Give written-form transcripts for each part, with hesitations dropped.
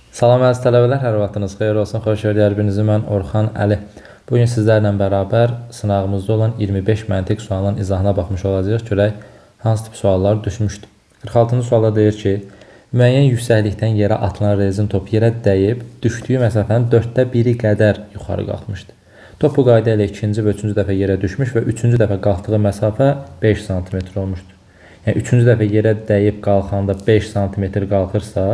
Salam əziz tələbələr, hər vaxtınız xeyir olsun. Xoş gördük hər birinizi. Mən Orxan Əli. Bugün sizlərlə bərabər sınağımızda olan 25 məntiq sualının izahına baxmış olacağıq. Görək hansı tip suallar düşmüşdür. 46-cı sualda deyir ki, müəyyən yüksəklikdən yerə atılan rezin top yerə dəyib, düşdüyü məsafənin 1/4 qədər yuxarı qalxmışdı. Top bu qayda ilə ikinci və üçüncü dəfə yerə düşmüş və üçüncü dəfə qalxdığı məsafə 5 sm olmuşdur. Yəni, üçüncü dəfə yerə dəyib qalxanda 5 sm qalxırsa,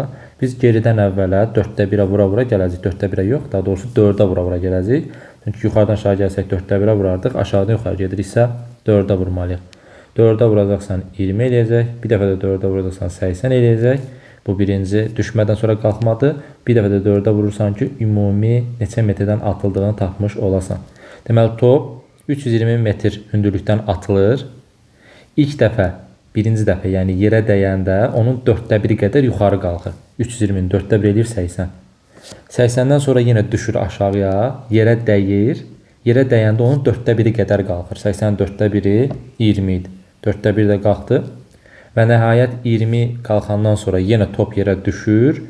biz geridən əvvələ 1/4 vura-vura gələcək. 1/4 yox, daha doğrusu 4-ə vura-vura gələcək. Çünki yuxarıdan aşağı gəlsək 1/4 vurardıq, aşağıdan yuxarı gediriksə 4-ə vurmalıyıq. 4-ə vuracaqsan 20 eləyəcək, bir dəfə də 4-ə vuracaqsan 80 eləyəcək. Bu birinci düşmədən sonra qalxmadır. Bir dəfə də 4-ə vurursan ki, ümumi neçə metrdən atıldığını tapmış olasan. Deməli, top 320 metr hündürlükdən atılır. İlk dəfə, birinci dəfə, yəni yerə dəyəndə onun 1/4 qədər yuxarı qalxır. 320-nin 1/4 eləyir 80. 80-dən sonra yenə düşür aşağıya, yerə dəyir. Yerə dəyəndə onun 1/4 qədər qalxır. 80-nin 1/4 20 idi. 1/4 də qalxdı. Və nəhayət 20 qalxandan sonra yenə top yerə düşür.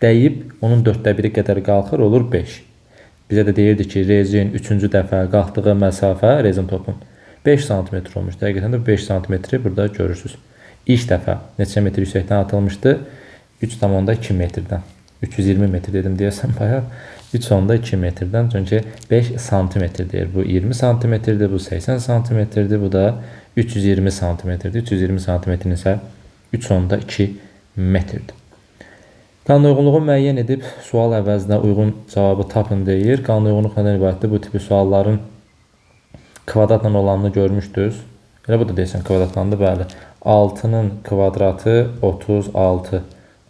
Dəyib onun 1/4 qədər qalxır, olur 5. Bizə də deyirdi ki, rezin 3-cü dəfə qalxdığı məsafə, rezin topun 5 sm olmuş. Dəqiqətən də 5 sm burada görürsünüz. İlk dəfə neçə metr yüksəkdən atılmışdı? 3,2 metrdən. 320 metr dedim deyəsən bayaq. 3,2 metrdən. Çünki 5 sm deyir. Bu 20 sm-dir, bu 80 sm-dir, bu da 320 sm-dir. 320 sm-in isə 3,2 metrdir. Qanuna uyğunluğu müəyyən edib sual əvəzinə uyğun cavabı tapın deyir. Qanuna uyğunluq nədən ibarətdir? Bu tipi sualların kvadratla olanını görmüşdünüz. Elə bu da deyəsən kvadratlandı, bəli. 6-nın kvadratı 36,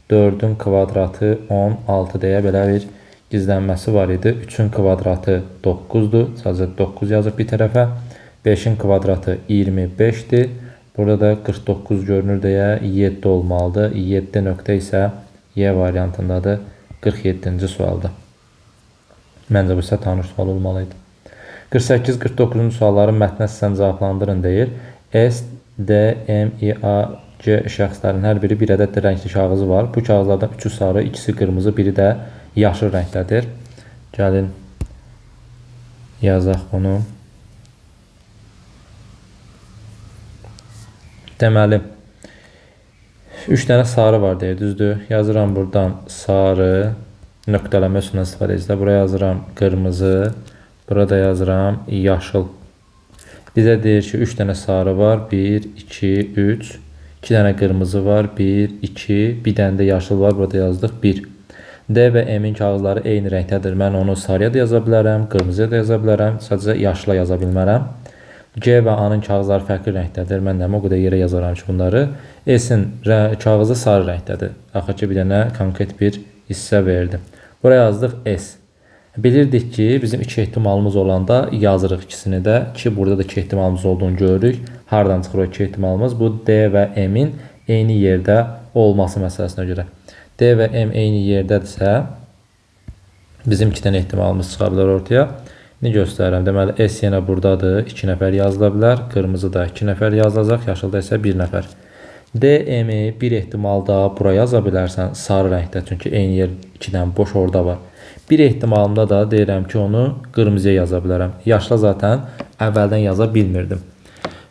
4-ün kvadratı 16 deyə belə bir gizlənməsi var idi. 3-ün kvadratı 9-dur, sadəcə 9 yazıb bir tərəfə. 5-in kvadratı 25-dir. Burada da 49 görünür deyə 7 olmalıdır. 7 nöqtə isə Y variantındadır 47-ci sualda. Məncə bu isə tanış sual olmalıydı. 48-49-cu sualların mətnə sizən cavablandırın deyir. S, D, M, I, A, C şəxslərin hər biri bir ədəd rəngli kağızı var. Bu kağızlardan 3-ü sarı, 2-si qırmızı, biri də yaşıl rəngdədir. Gəlin yazaq bunu. Deməli, 3 dənə sarı var deyir, düzdür. Yazıram buradan sarı, nöqtələmə üstündən istifadə edəcək. Buraya yazıram qırmızı, burada yazıram yaşıl. Bizə deyir ki, 3 dənə sarı var. 1, 2, 3. 2 dənə qırmızı var. 1, 2. Bir dənə də yaşıl var. Burada yazdıq 1. D və M-in kağızları eyni rəngdədir. Mən onu sarıya da yaza bilərəm, qırmızıya da yaza bilərəm. Sadəcə yaşıla yaza bilmərəm. C və A-nın kağızları fərqli rəngdədir. Mən o qədər yerə yazaram ki, bunları. S-in kağızı sarı rəngdədir. Axı ki, bir dənə konkret bir hissə verdim. Buraya yazdıq S. Bilirdik ki, bizim 2 ehtimalımız olanda yazırıq ikisini də ki, burada da 2 ehtimalımız olduğunu görürük. Hardan çıxır o 2 ehtimalımız? Bu D və M-in eyni yerdə olması məsələsinə görə. D və M eyni yerdədirsə, bizim 2 dənə ehtimalımız çıxa bilər ortaya. Ne göstərirəm? Deməli, S yenə buradadır. 2 nəfər yazıla bilər. Qırmızı da 2 nəfər yazılacaq. Yaşılda isə 1 nəfər. D, M-i bir ehtimalda buraya yaza bilərsən sarı rəngdə. Çünki eyni yer 2 dənə boş orada var. Bir ehtimalımda da deyirəm ki, onu qırmızıya yaza bilərəm. Yaşla zaten əvvəldən yaza bilmirdim.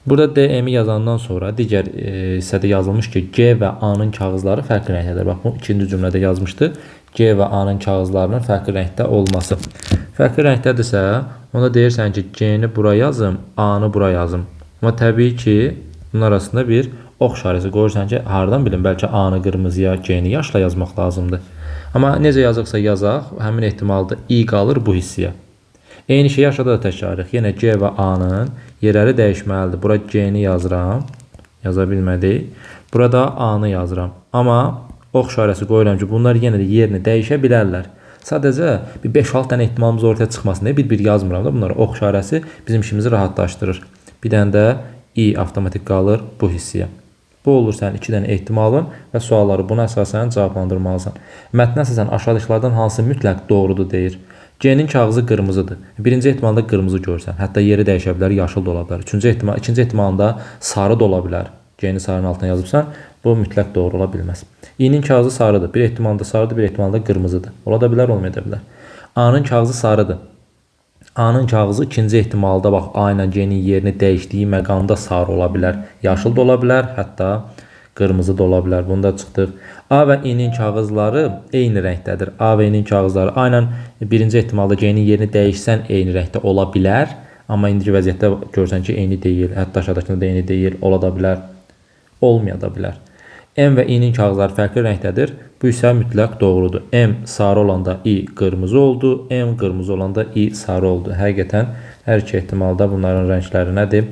Burada D, M-i yazandan sonra digər hissədə yazılmış ki, C və A-nın kağızları fərqli rəngdədir. Bax, bu ikinci cümlədə yazmışdı. C və A-nın kağızlarının fərqli rəngdə olması. Fərqli rəngdədirsə, onda deyirsən ki, C-ni bura yazım, A-nı bura yazım. Amma təbii ki, bunun arasında bir ox işarəsi qoyursan ki, hardan bilim, bəlkə A-nı qırmızıya, C-ni yaşla yazmaq lazımdır. Amma necə yazıqsa yazaq, həmin ehtimalda I qalır bu hissiyə. Eyni şeyi aşağıda da təkrarlayırıq. Yenə C və A-nın yerləri dəyişməlidir. Bura C-ni yazıram, yaza bilmədik. Burada A-nı yazıram. Amma ox işarəsi qoyuram ki, bunlar yenə də yerini dəyişə bilərlər. Sadəcə bir 5-6 dənə ehtimalımız ortaya çıxmasın deyə bir yazmıram da bunları. Ox işarəsi bizim işimizi rahatlaşdırır. Bir dənə də I avtomatik qalır bu hissiyə. Bu olur sənin 2 dənə ehtimalın və sualları buna əsasən cavablandırmalısan. Mətnə əsasən aşağıdakılardan hansı mütləq doğrudur deyir. C-nin kağızı qırmızıdır. Birinci ehtimalda qırmızı görsən. Hətta yeri dəyişə bilər, yaşıl da ola bilər. İkinci ehtimalında sarı da ola bilər. C-ni sarının altına yazıbsan. Bu mütləq doğru ola bilməz. İ'nin kağızı sarıdır. Bir ehtimalda sarıdır, bir ehtimalda qırmızıdır. Ola da bilər, olmaya da bilər. A'nın kağızı sarıdır. A'nın kağızı ikinci ehtimalda bax A ilə C'nin yerini dəyişdiyi məqamda sarı ola bilər, yaşıl da ola bilər, hətta qırmızı da ola bilər. Bunu da çıxdıq. A və İ'nin kağızları eyni rəngdədir. A və İ'nin kağızları A ilə birinci ehtimalda C'nin yerini dəyişsən eyni rəngdə ola bilər. Amma indiki vəziyyətdə görsən ki, eyni deyil. Hətta aşağıdakında da eyni deyil. Ola da bilər, olmaya da bilər. M və İ'nin kağızları fərqli rəngdədir. Bu isə mütləq doğrudur. M sarı olanda I qırmızı oldu. M qırmızı olanda I sarı oldu. Həqiqətən hər iki ehtimalda bunların rəngləri nədir?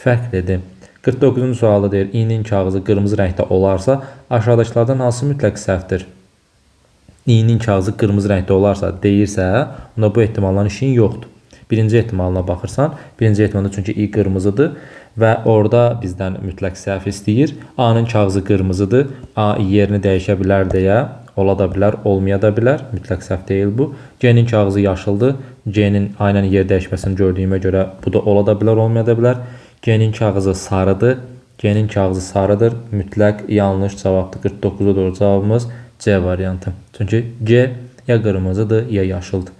Fərqlidir. 49-cu sualda deyir, İ'nin kağızı qırmızı rəngdə olarsa, aşağıdakılardan hansı mütləq səhvdir? İ'nin kağızı qırmızı rəngdə olarsa deyirsə, onda bu ehtimalların işin yoxdur. Birinci ehtimalına baxırsan, birinci ehtimalda çünki I qırmızıdır və orada bizdən mütləq səhv istəyir. A'nın kağızı qırmızıdır. A yerini dəyişə bilər deyə, ola da bilər, olmaya da bilər. Mütləq səhv deyil bu. C'nin kağızı yaşıldır. C'nin A ilə yer dəyişməsini gördüyümə görə bu da ola da bilər, olmaya da bilər. C'nin kağızı sarıdır. C'nin kağızı sarıdır. Mütləq yanlış cavabdır. 49'a doğru cavabımız C variantı. Çünki C ya qırmızıdır, ya yaşıldır.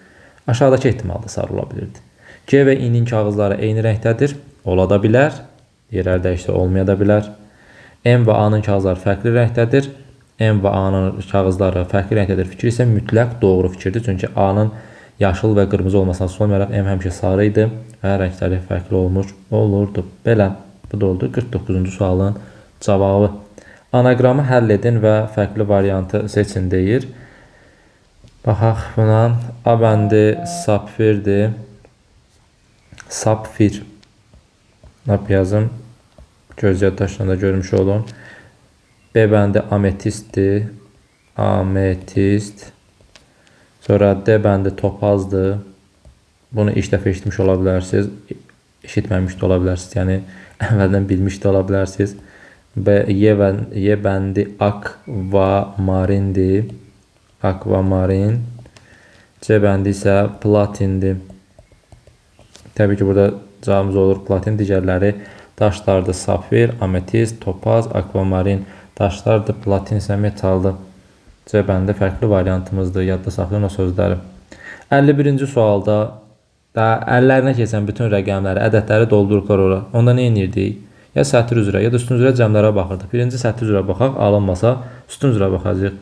Aşağıdakı ehtimalda sarı ola bilirdi. C və İ'nin kağızları eyni rəngdədir. Ola da bilər. Yerlər dəyişsə olmaya da bilər. M və A'nın kağızları fərqli rəngdədir. M və A'nın kağızları fərqli rəngdədir fikri isə mütləq doğru fikirdir. Çünki A'nın yaşıl və qırmızı olmasına olmayaraq M həmişə sarı idi və rəngləri fərqli olurdu. Belə, bu da oldu 49-cu sualın cavabı. Anaqramı həll edin və fərqli variantı seçin deyir. Baxaq buna. A bəndi sapfirdir. Sapfir. Nap yazım. Göz yaddaşlarında da görmüş olun. B bəndi ametistdir. Ametist. Sonra D bəndi topazdır. Bunu ilk dəfə eşitmiş ola bilərsiniz. Eşitməmiş də ola bilərsiniz. Yəni əvvəldən bilmiş də ola bilərsiniz. Y bəndi akvamarindir. Akvamarin. C bəndi isə platindir. Təbii ki, burada cavabımız olur platin. Digərləri daşlardır. Safir, ametist, topaz, akvamarin daşlardır. Platin isə metaldır. C bəndi fərqli variantımızdır. Yadda saxlayın o sözləri. 51-ci sualda əllərinə keçən bütün rəqəmləri, ədədləri doldurduqlar ora. Onda nə edirdik? Ya sətr üzrə, ya da üstün üzrə cəmlərə baxırdıq. Birinci sətr üzrə baxaq, alınmasa üstün üzrə baxacaq.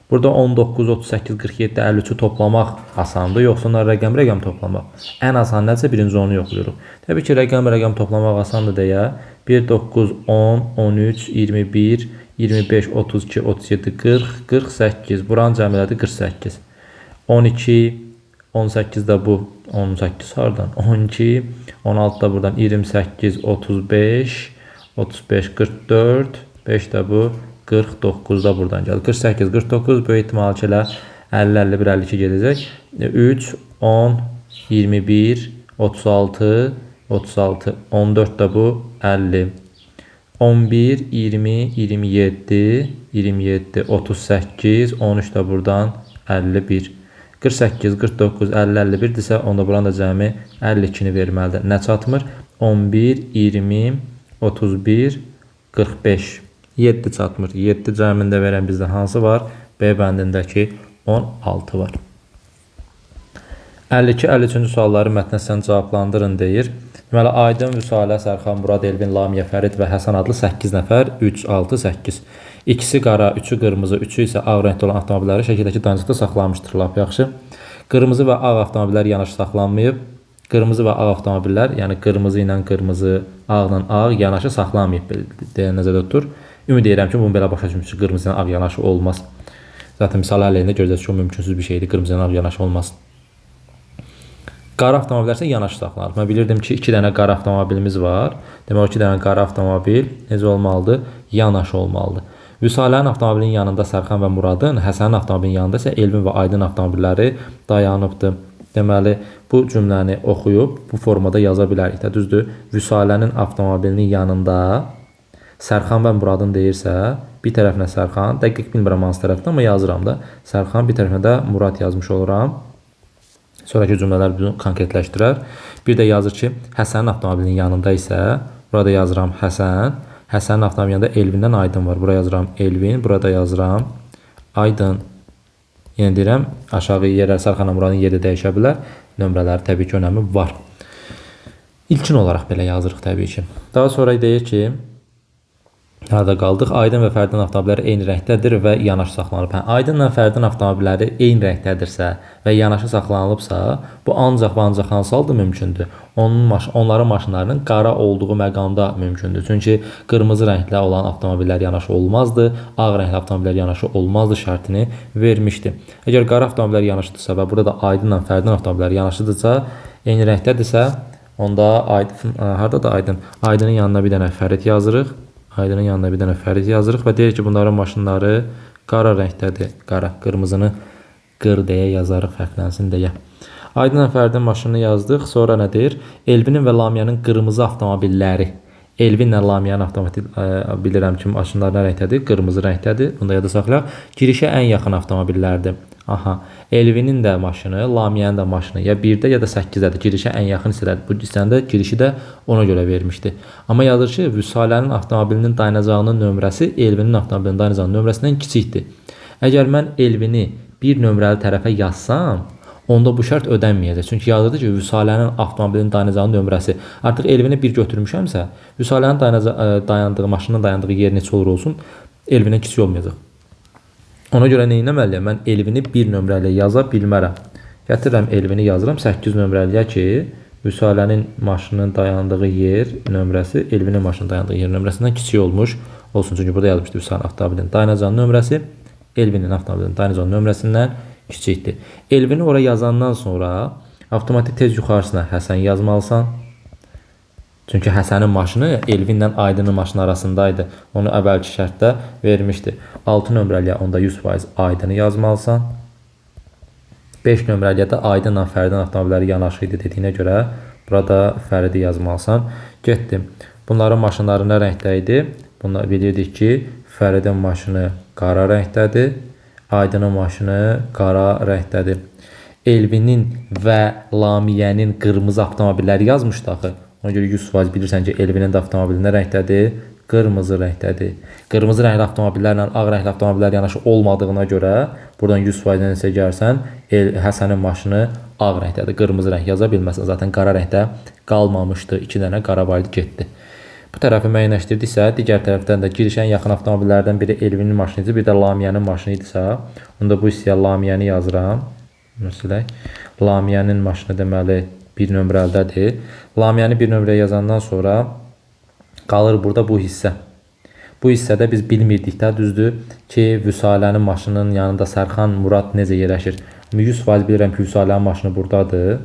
Burada 19, 38, 47, 53'ü toplamaq asandır, yoxsa onlar rəqəm toplamaq. Ən asan nədirsə birinci onu yoxlayırıq. Təbii ki, rəqəm toplamaq asandır deyə 1, 9, 10, 13, 21, 25, 32, 37, 40, 48. Buranın cəmilədi 48. 12, 18 də bu 18 hardan? 12, 16 da buradan 28, 35, 35, 44, 5 də bu 49 da buradan gəlir. 48, 49 böyük ehtimal ki, 50, 51, 52 gedəcək. 3, 10, 21, 36, 36, 14 da bu 50. 11, 20, 27, 27, 38, 13 da buradan 51. 48, 49, 50, 51 desə, onda buranın da cəmi 52-ni verməlidir. Nə çatmır? 11, 20, 31, 45. 7 çatmır. 7 cəmində verən bizdə hansı var? B bəndindəki 16 var. 52-53-cü sualları mətnəsən cavablandırın deyir. Deməli, Aydın, Vüsalə, Sərxan, Murad, Elvin, Lamiyə, Fərid və Həsən adlı 8 nəfər, 3, 6, 8. İkisi qara, 3'ü qırmızı, 3'ü isə ağ rəngdə olan avtomobilləri şəkildəki dancıqda saxlanmışdır. Lap yaxşı. Qırmızı və ağ avtomobillər yanaşı saxlanmayıb. Qırmızı və ağ avtomobillər, yəni qırmızı ilə qırmızı, ağla ağ yanaşı saxlanmayıb deyə nəzərdə tutur. Ümid edirəm ki, bunu belə başa düşmüşsünüz. Qırmızı ilə ağ yanaşı olmaz. Zaten misal əlində görəcəksiniz ki, o mümkünsüz bir şeydir. Qırmızı ilə ağ yanaşı olmaz. Qara avtomobillər isə yanaşı saxlanır. Mən bilirdim ki, 2 dənə qara avtomobilimiz var. Demək, 2 dənə qara avtomobil necə olmalıdır? Yanaşı olmalıdır. Vüsalənin avtomobilinin yanında Sərxan və Muradın, Həsənin avtomobilinin yanında isə Elvin və Aydın avtomobilləri dayanıbdır. Deməli, bu cümləni oxuyub bu formada yaza bilərik də, düzdür? Vüsalənin avtomobilinin yanında Sərxan və Muradın deyirsə, bir tərəfinə Sərxan, dəqiq bilmirəm hansı tərəfdə, amma yazıram da. Sərxan, bir tərəfinə də Murad yazmış oluram. Sonraki cümlələr bunu konkretləşdirər. Bir də yazır ki, Həsənin avtomobilinin yanında isə, burada yazıram Həsən. Həsənin avtomobilinin yanında Elvindən Aydın var. Buraya yazıram Elvin, burada yazıram Aydın. Yenə deyirəm, aşağı yerlər Sərxanla Muradın yeri dəyişə bilər. Nömrələri təbii ki, önəmi var. İlkin olaraq belə yazırıq təbii ki. Daha sonra deyək ki, nerede qaldıq? Aydın və Fərdin avtomobilləri eyni rəngdədir və yanaşı saxlanılıb. Aydınla Fərdin avtomobilləri eyni rəngdədirsə və yanaşı saxlanılıbsa, bu ancaq və ancaq hansı halda mümkündür? Onların maşınlarının qara olduğu məqamda mümkündür. Çünki qırmızı rənglə olan avtomobillər yanaşı olmazdı, ağ rəngli avtomobillər yanaşı olmazdı şərtini vermişdi. Əgər qara avtomobillər yanaşıdırsa və burada da Aydınla Fərdin avtomobilləri yanaşıdırsa, eyni rəngdədirsə, onda harada da Aydın? Aydının yanına bir dənə Fərid yazırıq. Aydının yanına bir dənə Fərid yazırıq və deyir ki, bunların maşınları qara rəngdədir. Qara, qırmızını qır deyə yazarıq, fərqlənsin deyə. Aydınla Fərdin maşınını yazdıq. Sonra nə deyir? Elvinin və Lamiyanın qırmızı avtomobilləri. Elvinlə Lamiyanın avtomobil bilirəm ki, maşınlar nə rəngdədir? Qırmızı rəngdədir. Bunu da yada saxlayaq. Girişə ən yaxın avtomobillərdir. Aha, Elvinin də maşını, Lamiyanın da maşını ya 1-də ya da 8-dədir. Girişə ən yaxın hissədədir. Bu hissəndə girişi də ona görə vermişdi. Amma yazır ki, Vüsalənin avtomobilinin dayanacağının nömrəsi Elvinin avtomobilinin dayanacağının nömrəsindən kiçikdir. Əgər mən Elvini bir nömrəli tərəfə yazsam, onda bu şərt ödənməyəcək. Çünki yazırdı ki, Vüsalənin avtomobilinin dayanacağının nömrəsi. Artıq Elvini 1 götürmüşəmsə, Vüsalənin dayandığı, maşının dayandığı yer neçə olur olsun, Elvinin kiçik olmayacaq. Ona görə nə etməliyəm? Mən Elvini 1 nömrəli yaza bilmərəm. Gətirirəm Elvini yazıram 8 nömrəliyə ki, Vüsalənin maşının dayandığı yer nömrəsi Elvinin maşının dayandığı yer nömrəsindən kiçik olmuş olsun. Çünki burada yazmışdı Vüsalənin avtomobilinin dayanacağının nömrəsi Elvinin avtomobilinin dayanacağının nömrəsindən kiçikdir. Elvini oraya yazandan sonra avtomatik tez yuxarısına Həsən yazmalısan. Çünki Həsənin maşını Elvinlə Aydının maşını arasındaydı. Onu əvvəlki şərtdə vermişdi. 6 nömrəliyə onda 100% Aydını yazmalısan. 5 nömrəliyə də Aydınla Fərdin avtomobilləri yanaşı idi dediyinə görə burada Fəridi yazmalısan. Getdim. Bunların maşınları nə rəngdə idi? Bunlar bilirdik ki, Fəridin maşını qara rəngdədir. Aydının maşını qara rəngdədir. Elvinin və Lamiyənin qırmızı avtomobilləri yazmışdı axı. Ona görə 100% bilirsən ki, Elvinin də avtomobili nə rəngdədir? Qırmızı rəngdədir. Qırmızı rəngli avtomobillərlə ağ rəngli avtomobillər yanaşı olmadığına görə buradan 100% nəsə gəlsən, Həsənin maşını ağ rəngdədir. Qırmızı rəng yaza bilməsən. Zaten qara rəngdə qalmamışdı. 2 dənə qara vardı, getdi. Bu tərəfi müəyyənləşdirdiksə, digər tərəfdən də girişən yaxın avtomobillərdən biri Elvinin maşını idi, bir də Lamiyənin maşını idisə, onda bu hissəyə Lamiyəni yazıram. Məsələn, Lamiyənin maşını deməli 1 nömrəldədir. Lamiyəni 1 nömrəyə yazandan sonra qalır burada bu hissə. Bu hissədə biz bilmirdik də, düzdür ki, Vüsalənin maşının yanında Sərxan, Murad necə yerləşir. 100% bilirəm ki, Vüsalənin maşını buradadır.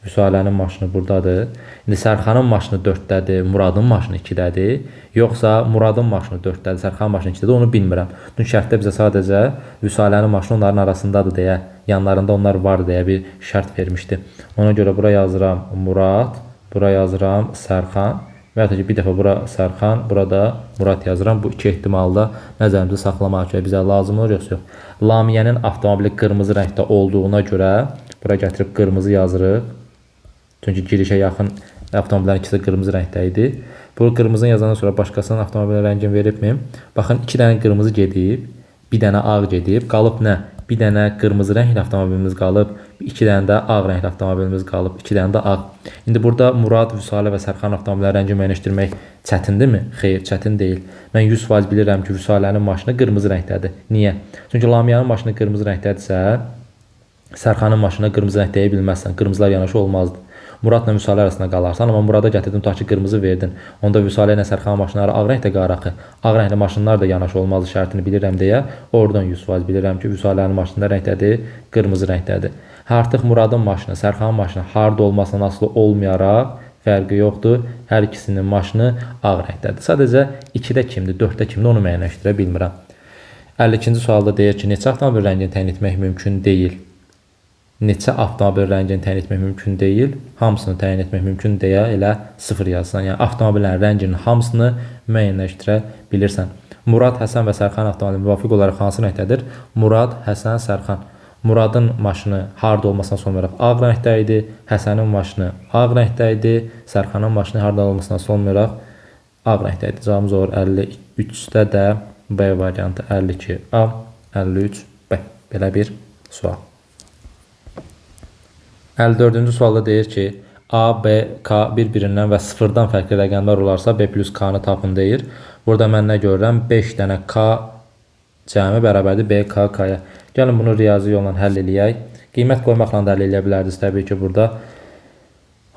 Vüsalənin maşını buradadır. İndi Sərxanın maşını 4-dədir, Muradın maşını 2-dədir. Yoxsa Muradın maşını 4-dədir, Sərxanın maşını 2-dədir, onu bilmirəm. Dün şərtdə bizə sadəcə Vüsalənin maşını onların arasındadır deyə, yanlarında onlar var deyə bir şərt vermişdi. Ona görə bura yazıram Murad, bura yazıram Sərxan. Və ya ki, bir dəfə bura Sərxan, burada Murad yazıram. Bu iki ehtimalda nəzərimizdə saxlamaq ki, bizə lazım olur, yoxsa yox. Lamiyənin avtomobili qırmızı rəngdə olduğuna görə bura gətirib qırmızı yazırıq. Çünki girişə yaxın avtomobillərin ikisi qırmızı rəngdə idi. Bu qırmızını yazandan sonra başqasının avtomobilin rəngini veribmi? Baxın, 2 dənə qırmızı gedib, bir dənə ağ gedib. Qalıb nə? Bir dənə qırmızı rəngli avtomobilimiz qalıb, 2 dənə də ağ rəngli avtomobilimiz qalıb, 2 dənə də ağ. İndi burada Murad, Vüsalə və Sərxan avtomobillərin rəngini müəyyənləşdirmək çətindirmi? Xeyr, çətin deyil. Mən 100% bilirəm ki, Vüsalənin maşını qırmızı rəngdədir. Niyə? Çünki Lamiyanın maşını qırmızı rəngdədirsə, Sərxanın maşını qırmızı rəng deyə bilməzsən. Qırmızılar yanaşı olmazdı. Muradla Vüsalə arasında qalarsan, amma Murada gətirdin, ta ki qırmızı verdin. Onda Vüsalə ilə Sərxan maşınları ağ rəngdə qaraqı. Ağ rəngli maşınlar da yanaşı olmazdı şərtini bilirəm deyə. Oradan 100% bilirəm ki, Vüsalənin maşını rəngdədir, qırmızı rəngdədir. Artıq Muradın maşını, Sərxanın maşını harda olmasından asılı olmayaraq fərqi yoxdur. Hər ikisinin maşını ağ rəngdədir. Sadəcə 2-də kimdir, 4-də kimdir onu müəyyənləşdirə bilmirəm. 52-ci sualda deyir ki, neçə avtomobil rəngini təyin etmək mümkün deyil? Neçə avtomobil rəngini təyin etmək mümkün deyil? Hamısını təyin etmək mümkün deyə elə 0 yazsan. Yəni avtomobillərin rənginin hamısını müəyyənləşdirə bilirsən. Murad, Həsən və Sərxan avtomobili müvafiq olaraq hansı rəngdədir? Murad, Həsən, Sərxan. Muradın maşını harda olmasına son olaraq ağ rəngdə idi. Həsənin maşını ağ rəngdə idi. Sərxanın maşını harda olmasına son olaraq Ağ rəngdədir. Cavabımız olur 53-də də B variantı 52A, 53B. Belə bir sual. 54-cü sualda deyir ki, A, B, K bir-birindən və sıfırdan fərqli rəqəmlər olarsa B plus K-nı tapın deyir. Burada mən nə görürəm? 5 dənə K cəmi bərabərdir B, K, K-ya. Gəlin bunu riyazi yolla həll eləyək. Qiymət qoymaqla da həll eləyə bilərdiniz təbii ki burada.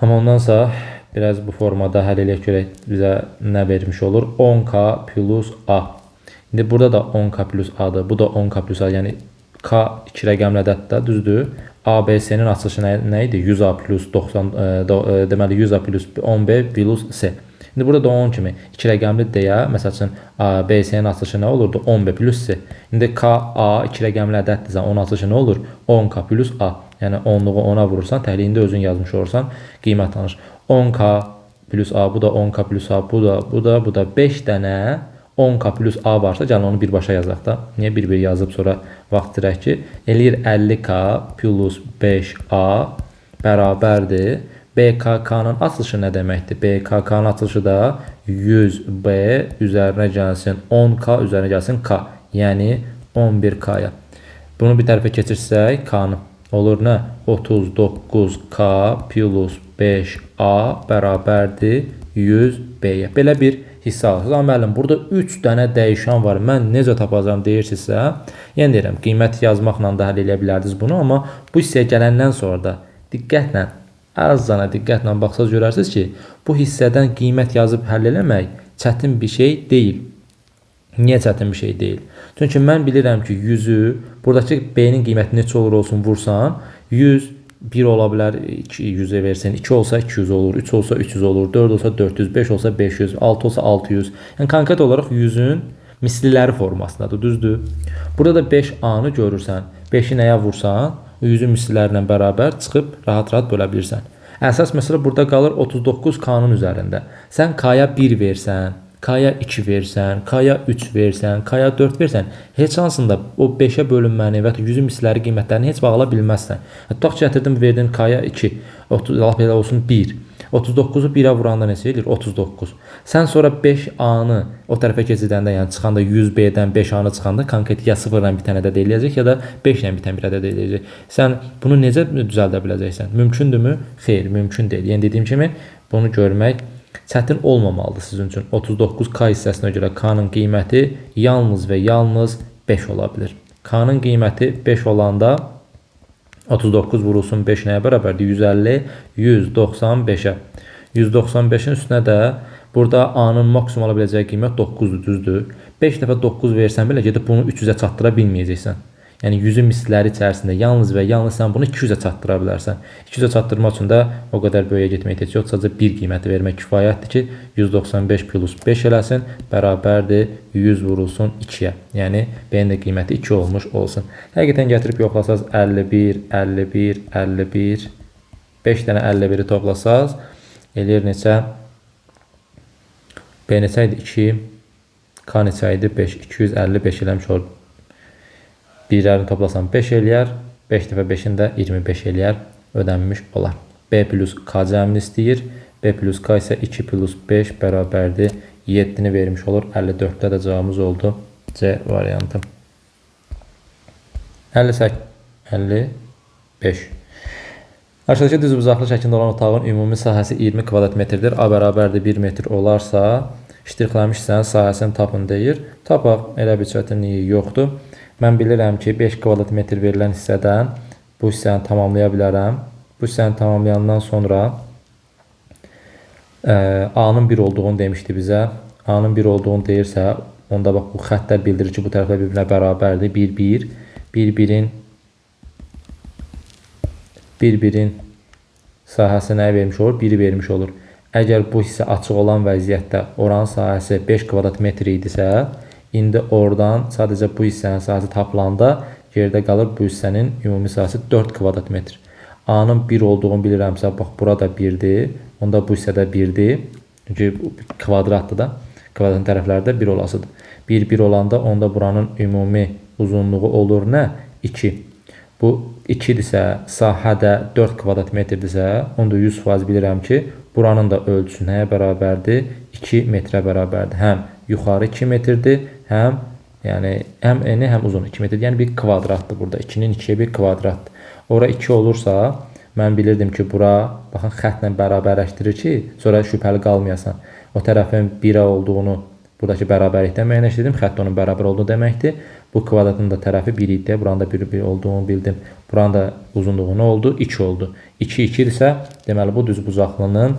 Amma ondansa biraz bu formada həll eləyək görək bizə nə vermiş olur? 10K plus A. İndi burada da 10K plus A-dır. Bu da 10K plus A. Yəni K 2 rəqəmli ədəddir, düzdür? ABC-nin açılışı nə idi? 100A plus 90, deməli 100A plus 10B plus C. İndi burada da 10 kimi 2 rəqəmli deyə, məsəl üçün BC-nin açılışı nə olurdu? 10B plus C. İndi K, A 2 rəqəmli ədəddirsə, onun açılışı nə olur? 10K plus A. Yəni 10'luğu 10'a vurursan, təhliyində özün yazmış olursan, qiymətlənir. 10K plus A, bu da 10K plus A, bu da 5 dənə 10K plus A varsa, gəlin onu birbaşa yazaq da. Niyə bir-bir yazıb sonra vaxt dirək ki? Eləyir 50K plus 5A bərabərdir. BKK-nın açılışı nə deməkdir? BKK-nın açılışı da 100B üzərinə gəlsin 10K üzərinə gəlsin K. Yəni 11K-ya. Bunu bir tərəfə keçirsək, K-nı olur nə? 39K plus 5A bərabərdir 100B-yə. Belə bir hissə alırsınız. Amma müəllim, burada 3 dənə dəyişən var. Mən necə tapacağam deyirsinizsə, yəni deyirəm, qiymət yazmaqla da həll eləyə bilərdiniz bunu, amma bu hissəyə gələndən sonra da diqqətlə, azcana diqqətlə baxsaz görərsiniz ki, bu hissədən qiymət yazıb həll eləmək çətin bir şey deyil. Niyə çətin bir şey deyil? Çünki mən bilirəm ki, 100'ü, buradakı B-nin qiyməti neçə olur olsun vursan, 100 1 ola bilər, 200'e versin, 2 olsa 200 olur, 3 olsa 300 olur, 4 olsa 400, 5 olsa 500, 6 olsa 600. Yəni konkret olaraq 100'ün misliləri formasındadır, düzdür? Burada da 5A-nı görürsən, 5'i nəyə vursan, 100'ün mislilərlə bərabər çıxıb rahat-rahat bölə bilirsən. Əsas məsələ burada qalır 39K-nın üzərində. Sən K-ya 1 versən, K-ya 2 versən, K-ya 3 versən, K-ya 4 versən, heç hansında o 5'ə bölünməni və 100'ün misləri qiymətlərini heç bağla bilməzsən. Tutaq ki, gətirdin, verdin K-ya 2, laf elə olsun 1. 39'u 1'ə vuranda neçə edir? 39. Sən sonra 5A-nı o tərəfə keçidəndə, yəni çıxanda 100B-dən 5A-nı çıxanda konkret ya 0 ilə bitən ədəd eləyəcək, ya da 5 ilə bitən bir ədəd eləyəcək. Sən bunu necə düzəldə biləcəksən? Mümkündürmü? Xeyr, mümkün deyil. Yəni dediyim kimi bunu görmək çətin olmamalıdır sizin üçün. 39K hissəsinə görə K-nın qiyməti yalnız və yalnız 5 ola bilir. K-nın qiyməti 5 olanda 39 vurulsun 5 nəyə bərabərdir? 150, 195'ə. 195'in üstünə də burada A-nın maksimum ala biləcəyi qiymət 9'dur, düzdür? 5 dəfə 9 versən belə gedib bunu 300'ə çatdıra bilməyəcəksən. Yəni 100'ün misləri içərisində yalnız və yalnız sən bunu 200'ə çatdıra bilərsən. 200'ə çatdırmaq üçün də o qədər böyüyə getmək tək yox, sadəcə bir qiyməti vermək kifayətdir ki, 195 plus 5 eləsin, bərabərdir 100 vurulsun 2'yə. Yəni B-nin də qiyməti 2 olmuş olsun. Həqiqətən gətirib yoxlasaz 51, 51, 51, 5 dənə 51'i toplasaz, eləyir neçə? B neçə idi? 2, K neçə idi? 5, 255 eləmiş olur. Birlərini toplasan 5 eləyər, 5 dəfə 5'in də 25 eləyər, ödənmiş olar. B plus K cəmini istəyir, B plus K isə 2 plus 5 bərabərdir 7'ni vermiş olur. 54'də də cavabımız oldu C variantı. 55. Aşağıdakı düz uzaqlı şəklində olan otağın ümumi sahəsi 20 kvadrat metrdir. A bərabərdir 1 metr olarsa, iştirakləmişsən sahəsini tapın deyir. Tapaq, elə bir çətinliyi yoxdur. Mən bilirəm ki, 5 kvadrat metr verilən hissədən bu hissəni tamamlaya bilərəm. Bu hissəni tamamlayandan sonra A-nın 1 olduğunu demişdi bizə. A-nın 1 olduğunu deyirsə, onda bax bu xəttlər bildirir ki, bu tərəflər bir-birinə bərabərdir. 1, 1, 1-1-in sahəsi nəyə vermiş olur? 1'i vermiş olur. Əgər bu hissə açıq olan vəziyyətdə oranın sahəsi 5 kvadrat metr idisə, İndi oradan sadəcə bu hissənin sahəsi tapılanda yerdə qalır bu hissənin ümumi sahəsi 4 kvadrat metr. A-nın 1 olduğunu bilirəmsə, bax burada 1'dir. Onda bu hissədə 1'dir. Çünki kvadratdır da. Kvadratın tərəfləri də 1 olasıdır. 1, 1 olanda onda buranın ümumi uzunluğu olur nə? 2. Bu 2'dirsə, sahədə 4 kvadrat metrdirsə, onda 100% bilirəm ki, buranın da ölçüsü nəyə bərabərdir? 2 metrə bərabərdir. Həm yuxarı 2 metrdir, həm yəni həm eni, həm uzun 2 metrdir. Yəni bir kvadratdır burada. 2-nin 2-yə bir kvadratdır. Ora 2 olursa, mən bilirdim ki, bura baxın xəttlə bərabərləşdirir ki, sonra şübhəli qalmayasan. O tərəfin 1-ə olduğunu buradakı bərabərlikdən müəyyənləşdirdim. Xətt onun bərabər olduğu deməkdir. Bu kvadratın da tərəfi 1 idi. Buranın da 1 olduğunu bildim. Buranın da uzunluğu nə oldu? 2 oldu. 2 2 isə deməli bu düzbucaqlının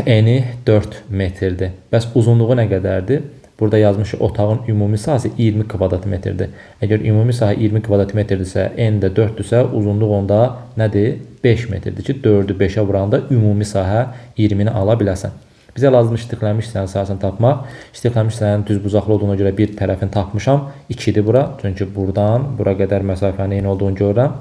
eni 4 metrdir. Bəs uzunluğu nə qədərdir? Burada yazmış otağın ümumi sahəsi 20 kvadrat metrdir. Əgər ümumi sahə 20 kvadrat metrdirsə, eni də 4-dürsə, uzunluq onda nədir? 5 metrdir ki, 4-ü 5-ə vuranda ümumi sahə 20-ni ala biləsən. Bizə lazım istiqlənmiş hissənin sahəsini tapmaq. İstiqlənmiş hissənin düzbucaqlı olduğuna görə bir tərəfini tapmışam. 2-dir bura. Çünki buradan bura qədər məsafənin eyni olduğunu görürəm.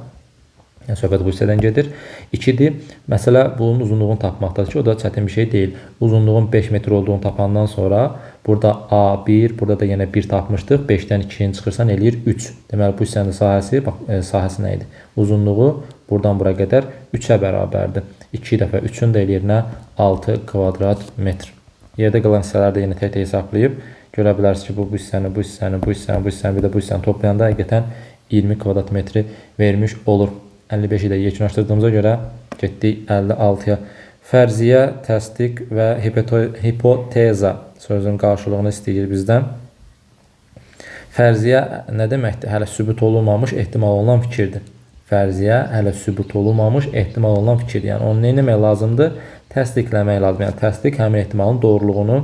Yəni söhbət bu hissədən gedir. 2-dir. Məsələ bunun uzunluğunu tapmaqdadır ki, o da çətin bir şey deyil. Uzunluğun 5 metr olduğunu tapandan sonra burada A1, burada da yenə 1 tapmışdıq. 5-dən 2-ni çıxırsan eləyir 3. Deməli bu hissənin sahəsi, bax sahəsi nə idi? Uzunluğu buradan bura qədər 3-ə bərabərdir. 2 dəfə 3-ün də eləyir nə? 6 kvadrat metr. Yerdə qalan hissələri də yenə tək-tək hesablayıb görə bilərsiniz ki, bu hissəni, bu hissəni, bu hissəni, bu hissəni, bir də bu hissəni toplayanda həqiqətən 20 kvadrat metri vermiş olur. 55-i də yekunlaşdırdığımıza görə getdik 56-ya. Fərziyyə, təsdiq və hipoteza sözün qarşılığını istəyir bizdən. Fərziyyə nə deməkdir? Hələ sübut olunmamış ehtimal olunan fikirdir. Fərziyyə hələ sübut olunmamış ehtimal olunan fikirdir. Yəni onu nə etmək lazımdır? Təsdiqləmək lazımdır. Yəni təsdiq həmin ehtimalın doğruluğunu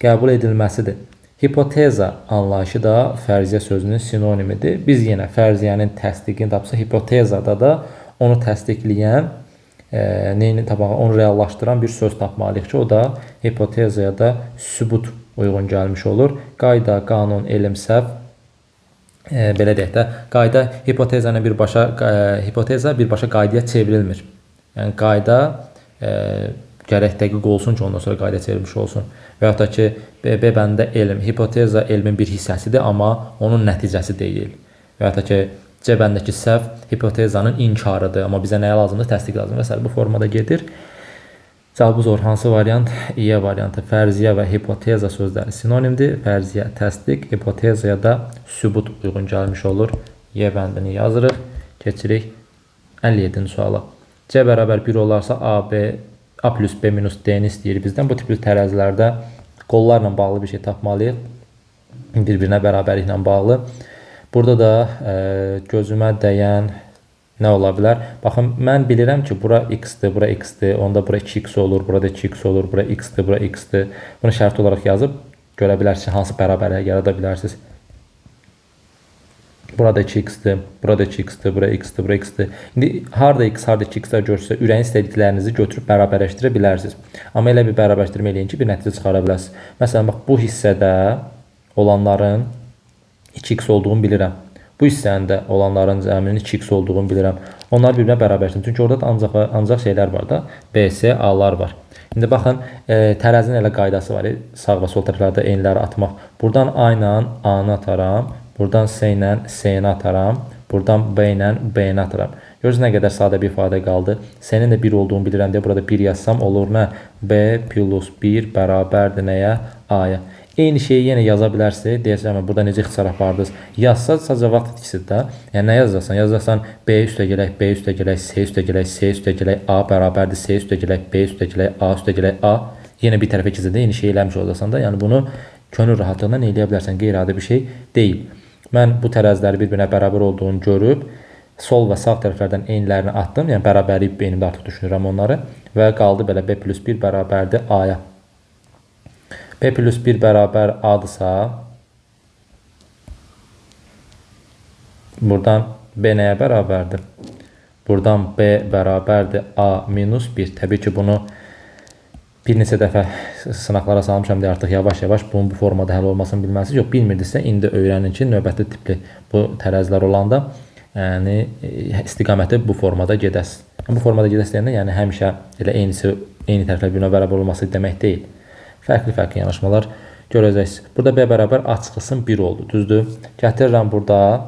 qəbul edilməsidir. Hipoteza anlayışı da fərziyyə sözünün sinonimidir. Biz yenə fərziyyənin təsdiqini tapsa, hipotezada da onu təsdiqləyən, onu reallaşdıran bir söz tapmalıyıq ki, o da hipotezaya da sübut uyğun gəlmiş olur. Qayda, qanun, elm, səhv, belə deyək də, qayda hipoteza birbaşa qaydaya çevrilmir. Yəni qayda gərək dəqiq olsun ki, ondan sonra qaydaya çevrilmiş olsun. Və yaxud da ki, B bəndə elm, hipoteza elmin bir hissəsidir, amma onun nəticəsi deyil. Və yaxud da ki, C bəndəki səhv hipotezanın inkarıdır, amma bizə nəyə lazımdır? Təsdiq lazımdır. Məsələn, bu formada gedir. Cavabı zor. Hansı variant? İ variantı. Fərziyyə və hipoteza sözləri sinonimdir. Fərziyyə təsdiq, hipotezaya da sübut uyğun gəlmiş olur. Y bəndini yazırıq. Keçirik 57-ci suala. C bərabər 1 olarsa A plus B minus D-ni istəyir bizdən. Bu tipli tərəzilərdə qollarla bağlı bir şey tapmalıyıq. Bir-birinə bərabərliklə bağlı. Burada da gözümə dəyən nə ola bilər? Baxın, mən bilirəm ki, bura x-dir, bura x-dir, onda bura 2x olur, burada 2x olur, bura x-dir, bura x-dir. Bunu şərt olaraq yazıb görə bilərsiniz, hansı bərabərliyə yarada bilərsiniz. Burada 2x-dir, burada 2x-dir, bura x-dir, bura x-dir. İndi harada x, harada 2x-lər görürsə, ürəyin istədiklərinizi götürüb bərabərləşdirə bilərsiniz. Amma elə bir bərabərləşdirmə eləyin ki, bir nəticə çıxara biləsiniz. Məsələn, bax, bu hissədə olanların 2x olduğunu bilirəm. Bu hissəndə olanların cəminin 2x olduğunu bilirəm. Onlar bir-birinə bərabərsin. Çünki orada da ancaq şeylər var da, B, C, A-lar var. İndi baxın, tərəzinin elə qaydası var. Sağ və sol tərəflərdə eyniləri atmaq. Buradan A ilə A-nı ataram. Buradan C ilə C-ni ataram. Buradan B ilə B-ni ataram. Görürsünüz nə qədər sadə bir ifadə qaldı. C-nin də 1 olduğunu bilirəm deyə burada 1 yazsam olur nə? B plus 1 bərabərdir nəyə? A-ya. Eyni şeyi yenə yaza bilərsiniz. Deyəcəm, burada necə ixtisar apardınız? Yazsanız sadəcə vaxt itkisidir də. Yəni nə yazacaqsan? Yazacaqsan B üstə gələk, B üstə gələk, C üstə gələk, C üstə gələk, A bərabərdir C üstə gələk, B üstə gələk, A üstə gələk, A. Yenə bir tərəfə ikisində eyni şey eləmiş olacaqsan da. Yəni bunu könül rahatlığıyla eləyə bilərsən. Qeyri-adi bir şey deyil. Mən bu tərəziləri bir-birinə bərabər olduğunu görüb, sol və sağ tərəflərdən eynilərini atdım. Yəni bərabərliyib beynimdə artıq düşünürəm onları. Və qaldı belə B plus 1 bərabərdir A-ya. B plus 1 bərabər A-dırsa, buradan B nəyə bərabərdir? Buradan B bərabərdir A minus 1. Təbii ki, bunu bir neçə dəfə sınaqlara salmışam deyə artıq yavaş-yavaş bunun bu formada həll olmasını bilməlisiniz. Yox, bilmirdisə, indi öyrənin ki, növbəti tipli bu tərəzilər olanda yəni, istiqaməti bu formada gedəsiz. Bu formada gedəsiz deyəndə, yəni həmişə elə eyni tərəflər bir-birinə bərabər olması demək deyil. Fərqli-fərqli yanaşmalar görəcəksiniz. Burada B bərabər A çıxılsın 1 oldu, düzdür? Gətirirəm burada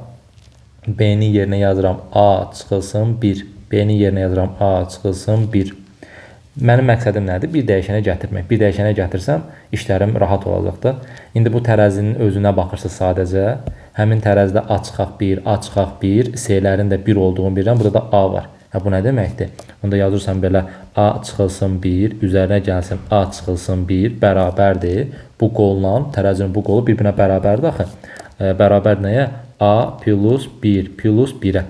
B-nin yerinə yazıram A çıxılsın 1. B-nin yerinə yazıram A çıxılsın 1. Mənim məqsədim nədir? Bir dəyişənə gətirmək. Bir dəyişənə gətirsəm, işlərim rahat olacaqdır. İndi bu tərəzinin özünə baxırsınız sadəcə. Həmin tərəzidə A çıxaq 1, A çıxaq 1, C-lərin də 1 olduğunu bilirəm. Burada da A var. Bu nə deməkdir? Onda yazırsan belə A çıxılsın 1, üzərinə gəlsin A çıxılsın 1 bərabərdir. Bu qolla, tərəzinin bu qolu bir-birinə bərabərdir axı. Bərabər nəyə? A plus 1 plus 1-ə.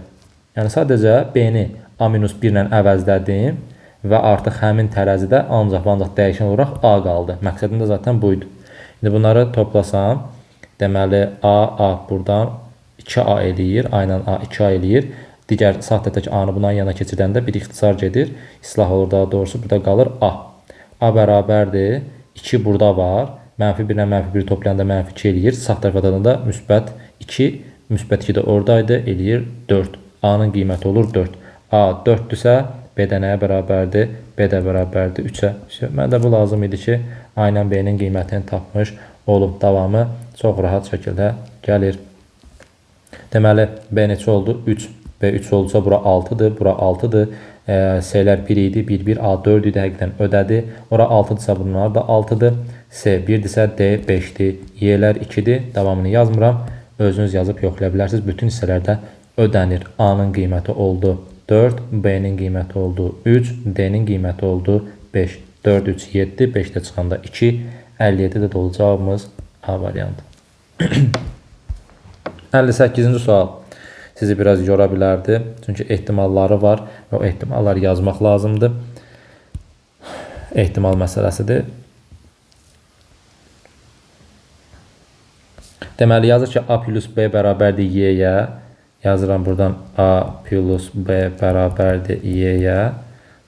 Yəni sadəcə B-ni A-1 ilə əvəzlədim. Və artıq həmin tərəzidə ancaq dəyişən olaraq A qaldı. Məqsədim də zaten buydu. İndi bunları toplasam, deməli A buradan 2A eləyir. A ilə A 2A eləyir. Digər sahtədəki A-nı bundan yana keçirdəndə bir ixtisar gedir. İslah olur daha doğrusu. Burada qalır A. A bərabərdir. 2 burada var. Mənfi 1 ilə mənfi 1 toplayanda mənfi 2 eləyir. Sağ tərəfdən də müsbət 2. Müsbət 2 də oradaydı. Eləyir 4. A-nın qiyməti olur 4. A 4-dürsə B də nəyə bərabərdir? B də bərabərdir 3-ə. Mənə də bu lazım idi ki, A ilə B-nin qiymətini tapmış olub. Davamı çox rahat şəkildə gəlir. Deməli, B neçə oldu? 3. B 3 oldusa, bura 6-dır. Bura 6-dır. C-lər 1 idi. 1, 1, A 4 idi. Həqiqdən ödədi. Ora 6-dırsa, bunlar da 6-dır. C 1-dirsə, D 5-dir. Y-lər 2-dir. Davamını yazmıram. Özünüz yazıb yoxlaya bilərsiniz. Bütün hissələrdə ödənir. A-nın qiyməti oldu 4, B-nin qiyməti oldu 3, D-nin qiyməti oldu 5. 4, 3, 7, 5-də çıxanda 2, 57 də dolu cavabımız A variantı. 58-ci sual sizi biraz yora bilərdi. Çünki ehtimalları var və o ehtimalları yazmaq lazımdır. Ehtimal məsələsidir. Deməli, yazır ki, A plus B bərabərdir Y-yə. Yazıram buradan A plus B bərabərdir Y-yə.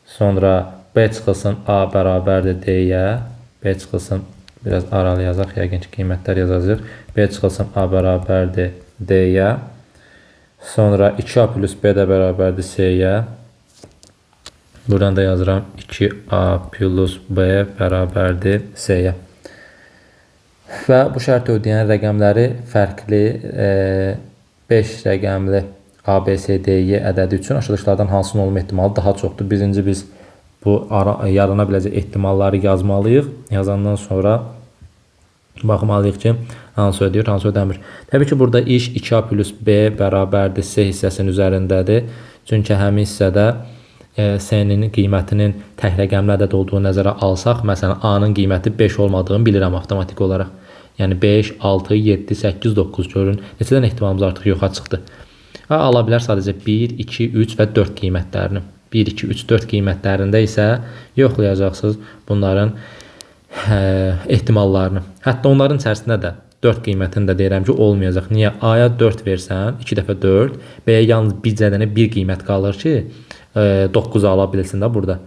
Sonra B çıxılsın A bərabərdir D-yə. B çıxılsın, biraz aralı yazaq, yəqin ki, qiymətlər yazacaq. B çıxılsın A bərabərdir D-yə. Sonra 2A plus B də bərabərdir C-yə. Buradan da yazıram 2A plus B bərabərdir C-yə. Və bu şərti ödəyən rəqəmləri fərqli 5 rəqəmli A, B, C, D, Y ədədi üçün aşağıdakılardan hansının olma ehtimalı daha çoxdur? Birinci biz bu yarana biləcək ehtimalları yazmalıyıq. Yazandan sonra baxmalıyıq ki, hansı ödəyir, hansı ödəmir. Təbii ki, burada iş 2A plus B bərabərdir C hissəsinin üzərindədir. Çünki həmin hissədə C-nin qiymətinin tək rəqəmli ədəd olduğu nəzərə alsaq, məsələn, A-nın qiyməti 5 olmadığını bilirəm avtomatik olaraq. Yəni 5, 6, 7, 8, 9 görün. Neçədən ehtimalımız artıq yoxa çıxdı. Ala bilər sadəcə 1, 2, 3 və 4 qiymətlərini. 1, 2, 3, 4 qiymətlərində isə yoxlayacaqsınız bunların ehtimallarını. Hətta onların içərisində də 4 qiymətini də deyirəm ki, olmayacaq. Niyə? A-ya 4 versən, 2 dəfə 4, B-yə yalnız bir cədənə 1 qiymət qalır ki, 9 ala bilsin də burada.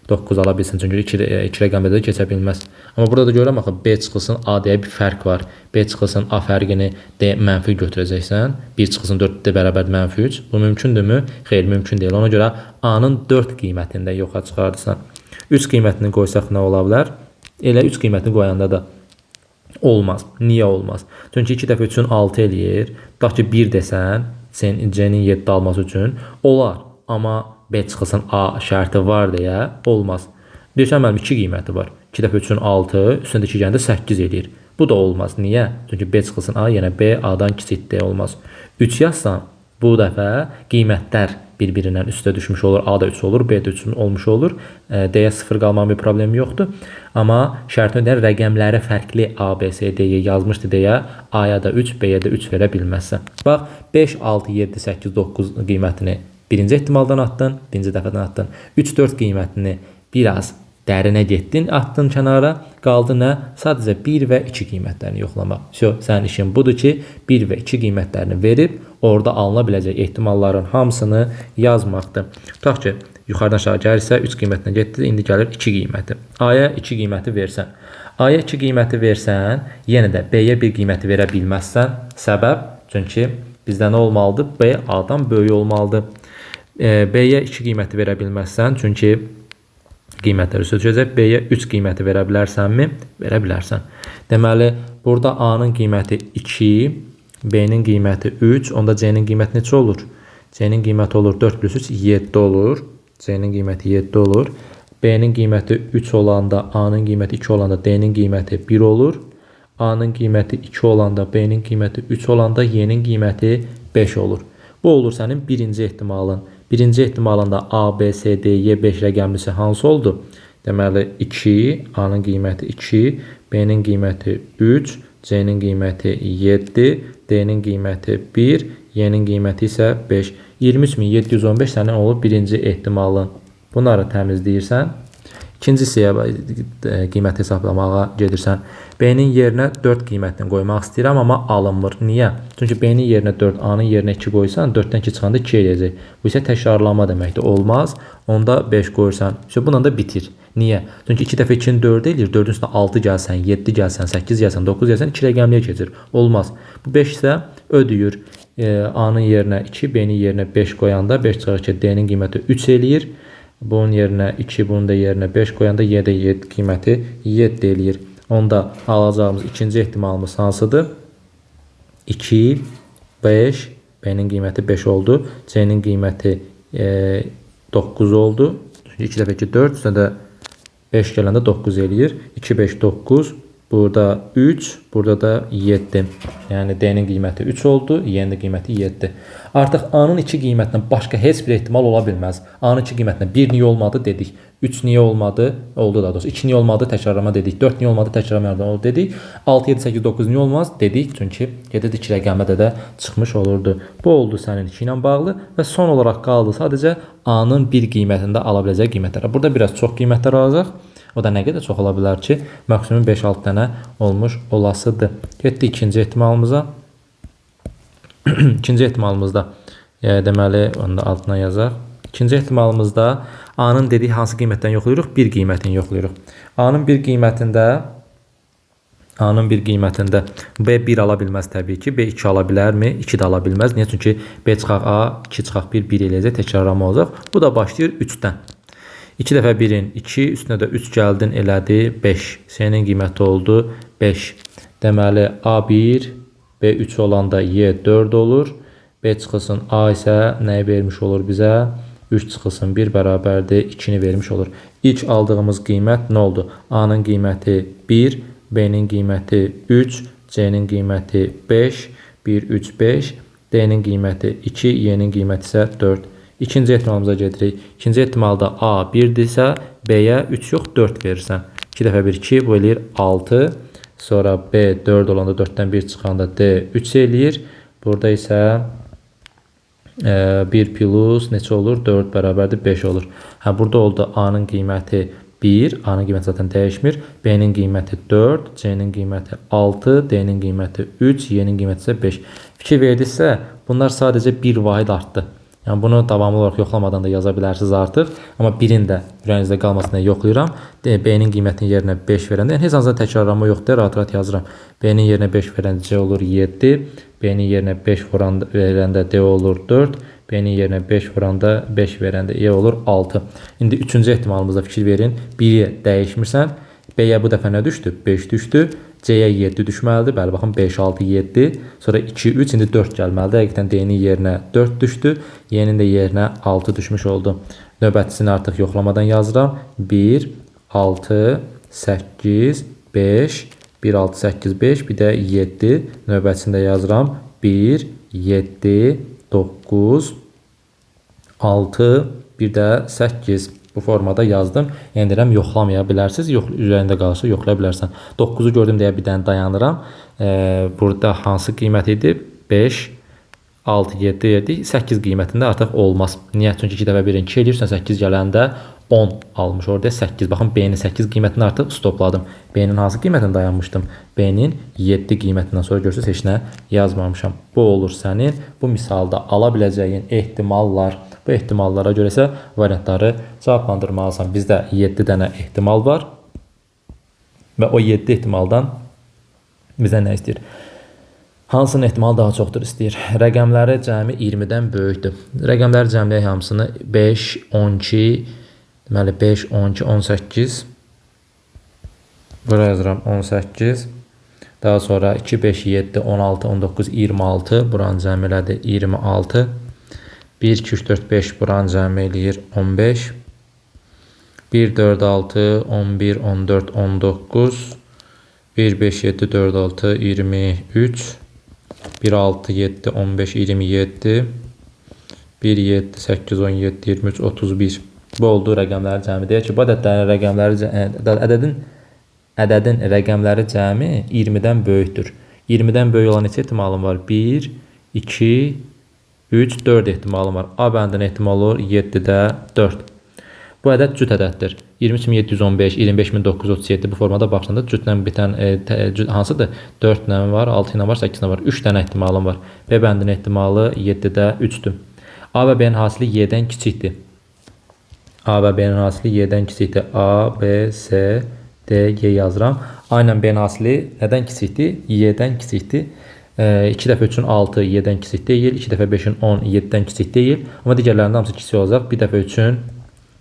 9 ala bilsin, çünki 2 rəqəmdə də keçə bilməz. Amma burada da görürəm, axı, B çıxılsın A deyə bir fərq var. B çıxılsın A fərqini D mənfi götürəcəksən. 1 çıxılsın 4 də bərabər mənfi 3. Bu mümkündürmü? Xeyr, mümkün deyil. Ona görə A-nın 4 qiymətində yoxa çıxardırsan. 3 qiymətini qoysaq nə ola bilər? Elə 3 qiymətini qoyanda da olmaz. Niyə olmaz? Çünki 2 dəfə 3-ün 6 eləyir. Tutaq ki, 1 desən, C-nin 7 alması üçün olar. Amma B çıxılsın A şərti var deyə olmaz. Deyirsən, mənim 2 qiyməti var. 2 dəfə 3-ün 6, üstündə 2 gəndə 8 eləyir. Bu da olmaz. Niyə? Çünki B çıxılsın A, yenə B A-dan kiçik D olmaz. 3 yazsan, bu dəfə qiymətlər bir-birindən üstə düşmüş olur. A da 3 olur, B də 3 olmuş olur. D-yə 0 qalmanın bir problemi yoxdur. Amma şərtini deyər, rəqəmləri fərqli A, B, C, D-yə yazmışdı deyə A-ya da 3, B-yə də 3 verə bilməzsən. Bax, 5, 6, 7, 8, 9 qiymətini birinci ehtimaldan atdın, birinci dəfədən atdın. 3, 4 qiymətini biraz dərinə getdin, atdın kənara. Qaldı nə? Sadəcə 1 və 2 qiymətlərini yoxlamaq. Sənin işin budur ki, 1 və 2 qiymətlərini verib, orada alına biləcək ehtimalların hamısını yazmaqdır. Tutaq ki, yuxarıdan aşağı gəlirsə 3 qiymətinə getdi, indi gəlir 2 qiyməti. A-ya 2 qiyməti versən. A-ya 2 qiyməti versən, yenə də B-yə 1 qiyməti verə bilməzsən. Səbəb? Çünki bizdə nə olmalıdır? B A-dan böyük olmalıdır. B-yə 2 qiyməti verə bilməzsən, çünki qiymətləri üstə düşəcək. B-yə 3 qiyməti verə bilərsənmi? Verə bilərsən. Deməli, burada A-nın qiyməti 2, B-nin qiyməti 3, onda C-nin qiyməti neçə olur? C-nin qiyməti olur 4 plus 3, 7 olur. C-nin qiyməti 7 olur. B-nin qiyməti 3 olanda, A-nın qiyməti 2 olanda D-nin qiyməti 1 olur. A-nın qiyməti 2 olanda, B-nin qiyməti 3 olanda Y-nin qiyməti 5 olur. Bu olur sənin birinci ehtimalın. Birinci ehtimalında A, B, C, D, Y 5 rəqəmlisi hansı oldu? Deməli 2, A-nın qiyməti 2, B-nin qiyməti 3, C-nin qiyməti 7, D-nin qiyməti 1, Y-nin qiyməti isə 5. 23715 sənin olur birinci ehtimalın. Bunları təmizləyirsən. İkinci hissəyə qiymət hesablamağa gedirsən. B-nin yerinə 4 qiymətini qoymaq istəyirəm, amma alınmır. Niyə? Çünki B-nin yerinə 4, A-nın yerinə 2 qoysan, 4-dən 2 çıxanda 2 eləyəcək. Bu isə təkrarlama deməkdir. Olmaz. Onda 5 qoyursan. Bununla da bitir. Niyə? Çünki 2 dəfə 2-ni 4 eləyir. 4-ün üstünə 6 gəlsən, 7 gəlsən, 8 gəlsən, 9 gəlsən, 2 rəqəmliyə keçir. Olmaz. Bu 5 isə ödəyir. A-nın yerinə 2, B-nin yerinə 5 qoyanda 5 çıxır ki, D-nin qiyməti 3 eləyir. Bunun yerinə 2, bunun da yerinə 5 qoyanda Y-də qiyməti 7 eləyir. Onda alacağımız ikinci ehtimalımız hansıdır? 2, 5, B-nin qiyməti 5 oldu. C-nin qiyməti 9 oldu. 2 dəfə 2, 4, üstə də 5 gələndə 9 eləyir. 2, 5, 9. Burada 3, burada da 7. Yəni D-nin qiyməti 3 oldu, Y-nin qiyməti 7. Artıq A-nın 2 qiymətindən başqa heç bir ehtimal ola bilməz. A-nın 2 qiymətindən 1 niyə olmadı dedik. 3 niyə olmadı? Oldu da doğrusu. 2 niyə olmadı? Təkrarlama dedik. 4 niyə olmadı? Təkrarlama oldu dedik. 6, 7, 8, 9 niyə olmaz? Dedik. Çünki 7 2 rəqəmdə də çıxmış olurdu. Bu oldu sənin 2 ilə bağlı və son olaraq qaldı sadəcə A-nın 1 qiymətində ala biləcəyi qiymətlər. Burada biraz çox qiymətlər alacaq. O da nə qədər çox ola bilər ki, maksimum 5-6 dənə olmuş olasıdır. Getdik ikinci ehtimalımıza. İkinci ehtimalımızda deməli onu da altına yazaq. İkinci ehtimalımızda A-nın dediyi hansı qiymətdən yoxlayırıq? 1 qiymətini yoxlayırıq. A-nın bir qiymətində B 1 ala bilməz təbii ki. B 2 ala bilərmi? 2 də ala bilməz. Niyə? Çünki B çıxaq A, 2 çıxaq 1, 1 eləyəcək, təkrarlama olacaq. Bu da başlayır 3-dən. 2 dəfə 1-in 2, üstünə də 3 gəldin elədi 5. C-nin qiyməti oldu 5. Deməli A1, B3 olanda Y4 olur. B çıxılsın A isə nəyi vermiş olur bizə? 3 çıxılsın 1 bərabərdir 2-ni vermiş olur. İlk aldığımız qiymət nə oldu? A-nın qiyməti 1, B-nin qiyməti 3, C-nin qiyməti 5, 1, 3, 5, D-nin qiyməti 2, Y-nin qiyməti isə 4. İkinci ehtimalımıza gedirik. İkinci ehtimalda A 1-dirsə, B-yə 3 yox 4 verirsən. 2 dəfə 1, 2, bu eləyir 6. Sonra B 4 olanda 4-dən 1 çıxanda D 3 eləyir. Burada isə 1 plus neçə olur? 4 bərabərdir 5 olur. Burada oldu A-nın qiyməti 1, A-nın qiyməti zaten dəyişmir. B-nin qiyməti 4, C-nin qiyməti 6, D-nin qiyməti 3, Y-nin qiyməti isə 5. Fikir verdinizsə, bunlar sadəcə bir vahid artdı. Yəni bunu davamlı olaraq yoxlamadan da yaza bilərsiniz artıq. Amma birin də ürəyinizdə qalmasına yoxlayıram. B-nin qiymətinin yerinə 5 verəndə, yəni heç hansısa təkrarlama yoxdur, rahat-rahat yazıram. B-nin yerinə 5 verəndə C olur 7, B-nin yerinə 5 verəndə D olur 4, B-nin yerinə 5 vuranda 5 verəndə E olur 6. İndi üçüncü ehtimalımızda fikir verin. 1-i dəyişmirsən. B-yə bu dəfə nə düşdü? 5 düşdü. C-yə 7 düşməlidir. Bəli, baxın 5, 6, 7. Sonra 2, 3, indi 4 gəlməlidir. Həqiqətən D-nin yerinə 4 düşdü. Y-nin də yerinə 6 düşmüş oldu. Növbətisini artıq yoxlamadan yazıram. 1, 6, 8, 5, 1, 6, 8, 5, bir də 7. Növbətisində yazıram. 1, 7, 9, 6, bir də 8. Bu formada yazdım. Yəni deyirəm, yoxlamaya bilərsiniz. Üzərində qalırsa yoxlaya bilərsən. 9-u gördüm deyə bir dənə dayanıram. Burada hansı qiymət idi? 5, 6, 7, 7, 8 qiymətində artıq olmaz. Niyə? Çünki 2 dəfə 1-in 2 eləyirsən, 8 gələndə 10 almış. Orada 8. Baxın, B-nin 8 qiymətini artıq stopladım. B-nin hansı qiymətini dayanmışdım? B-nin 7 qiymətindən sonra görürsünüz, heç nə yazmamışam. Bu olur sənin bu misalda ala biləcəyin ehtimallar. Bu ehtimallara görə isə variantları cavablandırmalısan. Bizdə 7 dənə ehtimal var və o 7 ehtimaldan bizə nə istəyir? Hansının ehtimal daha çoxdur istəyir? Rəqəmləri cəmi 20-dən böyükdür. Rəqəmləri cəmləyək hamısını 5, 12, deməli 5, 12, 18. Buraya yazıram 18. Daha sonra 2, 5, 7, 16, 19, 26. Buranın cəmi elədir 26. 1, 2, 3, 4, 5 buranın cəmi eləyir 15. 1, 4, 6, 11, 14, 19, 1, 5, 7, 4, 6, 23, 1, 6, 7, 15, 27, 1, 7, 8, 17, 23, 31. Bu olduğu rəqəmləri cəmi. Deyək ki, bu ədədin rəqəmləri cəmi 20-dən böyükdür. 20-dən böyük olan neçə ehtimalım var? 1, 2, 3, 4 ehtimalım var. A bəndinin ehtimalı olur 7-də 4. Bu ədəd cüt ədəddir. 20715, 25937 bu formada baxanda cütlə bitən hansıdır? 4 ilə var, 6 ilə var, 8 ilə var. 3 dənə ehtimalım var. B bəndinin ehtimalı 7-də 3-dür. A və B-nin hasili Y-dən kiçikdir. A və B-nin hasili Y-dən kiçikdir. A, B, C, D, Y yazıram. A ilə B-nin hasili nədən kiçikdir? Y-dən kiçikdir. 2 dəfə 3-ün 6 Y-dən kiçik deyil. 2 dəfə 5-in 10 7-dən kiçik deyil. Amma digərlərinin hamısı kiçik olacaq. Bir dəfə 3-ün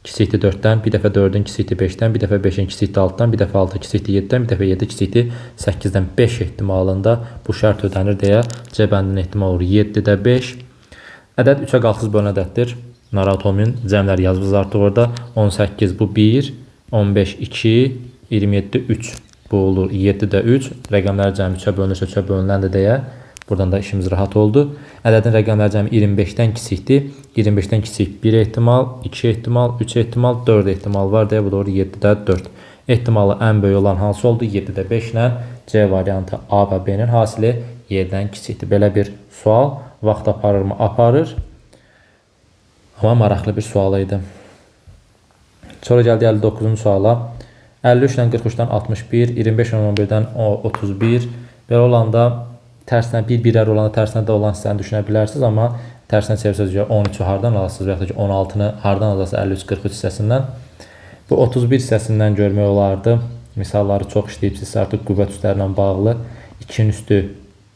kiçikdir 4-dən, bir dəfə 4-ün kiçikdir 5-dən, bir dəfə 5-in kiçikdir 6-dan, bir dəfə 6 kiçikdir 7-dən, bir dəfə 7 kiçikdir 8-dən. 5 ehtimalında bu şərt ödənir deyə C bəndinin ehtimalı olur 7-də 5. Ədəd 3-ə qalxız bölünən ədəddir. Narahat olmayın, cəmləri yazırız artıq orada. 18 bu 1, 15 2, 27 3. Bu olur 7-də 3. Rəqəmlər cəmi 3-ə bölünürsə 3-ə bölünəndir deyə buradan da işimiz rahat oldu. Ədədin rəqəmləri cəmi 25-dən kiçikdir. 25-dən kiçik 1 ehtimal, 2 ehtimal, 3 ehtimal, 4 ehtimal var deyə bu da olur 7-də 4. Ehtimalı ən böyük olan hansı oldu? 7-də 5 ilə C variantı A və B-nin hasili Y-dən kiçikdir. Belə bir sual vaxt aparırmı? Aparır. Amma maraqlı bir sual idi. Sonra gəldi 59-cu suala. 53-dən 43-dən 61, 25-dən 11-dən 31. Belə olanda tərsinə bir-birər olanda tərsinə də olan hissəni düşünə bilərsiniz. Amma tərsinə çevirsəz 13-ü hardan alasınız və ya ki 16-nı hardan alasınız 53-43 hissəsindən. Bu 31 hissəsindən görmək olardı. Misalları çox işləyibsizsə artıq qüvvət üstlərlə bağlı. 2-nin üstü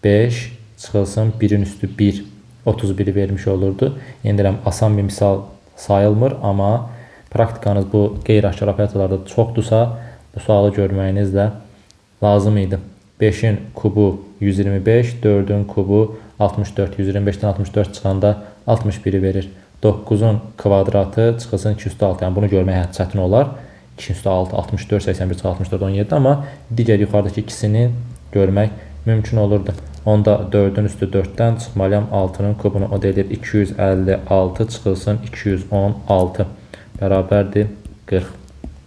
5 çıxılsın, 1-in üstü 1, 31-i vermiş olurdu. Yendirəm, asan bir misal sayılmır, amma praktikanız bu qeyri-aşkar operatorlarda çoxdursa, bu sualı görməyiniz də lazım idi. 5-in kubu 125, 4-ün kubu 64, 125-dən 64 çıxanda 61-i verir. 9-un kvadratı çıxılsın 2 üstü 6, yəni bunu görmək çətin olar. 2 üstü 6, 64, 81, 64, 17, amma digər yuxarıdakı ikisini görmək mümkün olurdu. Onda 4-ün üstü 4-dən çıxmalıyam 6-nın kubunu, o deyilir 256 çıxılsın 216. Bərabərdir 40.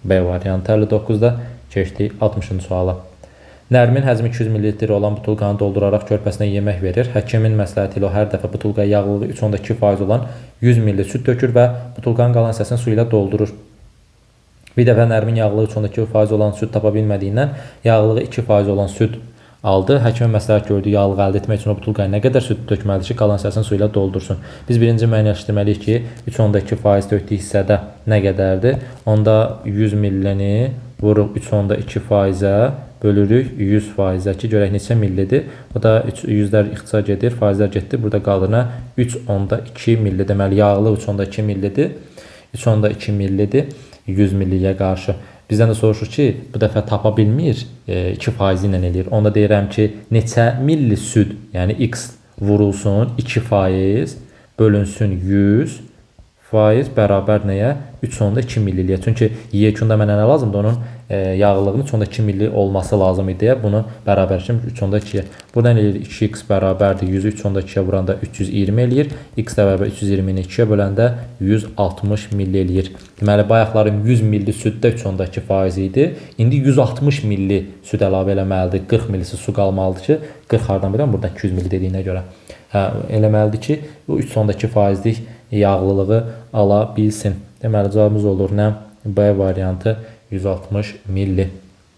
B variantı 59-da keçdik 60-cı suala. Nərmin həzmi 200 ml olan butulkanı dolduraraq körpəsinə yemək verir. Həkimin məsləhəti ilə o hər dəfə butulkaya yağlılığı 3.2% olan 100 ml süd tökür və butulkanın qalan hissəsini su ilə doldurur. Bir dəfə Nərmin yağlılığı 3.2% olan süd tapa bilmədiyindən yağlılığı 2% olan süd aldı. Həkimin məsləhət gördüyü yağlığı əldə etmək üçün o butulkaya nə qədər süd tökməlidir ki, qalan hissəsini su ilə doldursun. Biz birinci müəyyənləşdirməliyik ki, 3.2% tökdüyü hissədə nə qədərdir? Onda 100 millini vuruq 3.2%-ə bölürük 100%-ə ki, görək neçə millidir. O da 100-lər ixtisar gedir, faizlər getdi. Burada qalır nə? 3.2 milli. Deməli, yağlı 3.2 millidir. 3.2 millidir 100 milliyə qarşı. Bizdən də soruşur ki, bu dəfə tapa bilmir, 2% ilə eləyir. Onda deyirəm ki, neçə milli süd, yəni x vurulsun 2% bölünsün 100% bərabər nəyə? 3.2 milliliyə. Çünki yekunda mənə nə lazımdır? Onun yağlılığının 3.2 milli olması lazım idi deyə bunu bərabərləşdirmiş 3.2-yə. Buradan eləyir 2x bərabərdir 100-ü 3.2-yə vuranda 320 eləyir. X də bərabər 320-ni 2-yə böləndə 160 milli eləyir. Deməli, bayaqların 100 milli süddə 3.2% idi. İndi 160 milli süd əlavə eləməlidir. 40 millisi su qalmalıdır ki, 40 hardan biləm? Burada 200 milli dediyinə görə. Eləməlidir ki, bu 3.2%lik yağlılığı ala bilsin. Deməli, cavabımız olur nə? B variantı 160 milli.